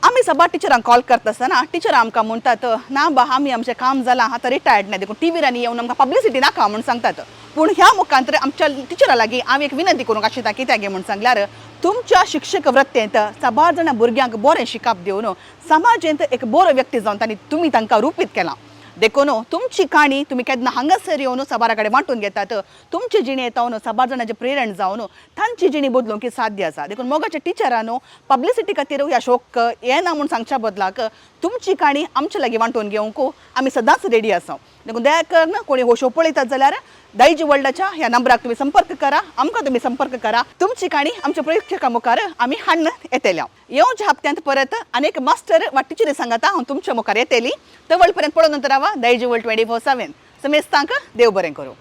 [SPEAKER 1] आमी सबार टिचरांक कॉल करता आसतना टिचर आमकां म्हणटात ना बा आमी आमचें काम जालां आतां रिटायर्ड ना देखून टीव्हीर आनी येवन आमकां पब्लिसिटी नाका म्हूण सांगतात. पूण ह्या मुखांतर आमच्या टिचरा लागीं हांव एक विनंती करूंक आशिता कित्याक म्हणून सांगल्यार तुमच्या शिक्षक वृत्तेंत साबार जाणां भुरग्यांक बरें शिकप दिवन समाजेंत एक बरो व्यक्ती जावन तुमी तांकां रुपीत केलां देखून तुमची काणी तुम्ही केन्ना हांगासर येवन साबारा कडेन वांटून घेतात तुमची जिणी येता साबार जाणांचे प्रेरण जावन तांची जिणी बदलूंक साध्य आसा देखून मोगाच्या टिचरान पब्लिसिटी खातीर ह्या शोक हें ना म्हूण सांगच्या बदलाक तुमची काणी आमचे लागीं वांटून घेवंक आमी सदांच रेडी आसा देखून दया करून कोणी हो शो पळयतात जाल्यार दायजी वर्ल्डाच्या ह्या नंबराक तुम्ही संपर्क करा आमकां तुम्ही संपर्क करा तुमची काणी आमच्या प्रेक्षकां मुखार आमी हाडून येतल्या येवच्या हप्त्यांत परत अनेक मास्टर वा टिचरी सांगाता हांव तुमच्या मुखार येतली तवळ पर्यंत पळोवन नंतर रावा दायजी वर्ल्ड 24/7 समेस्तांक देव बरें करूं.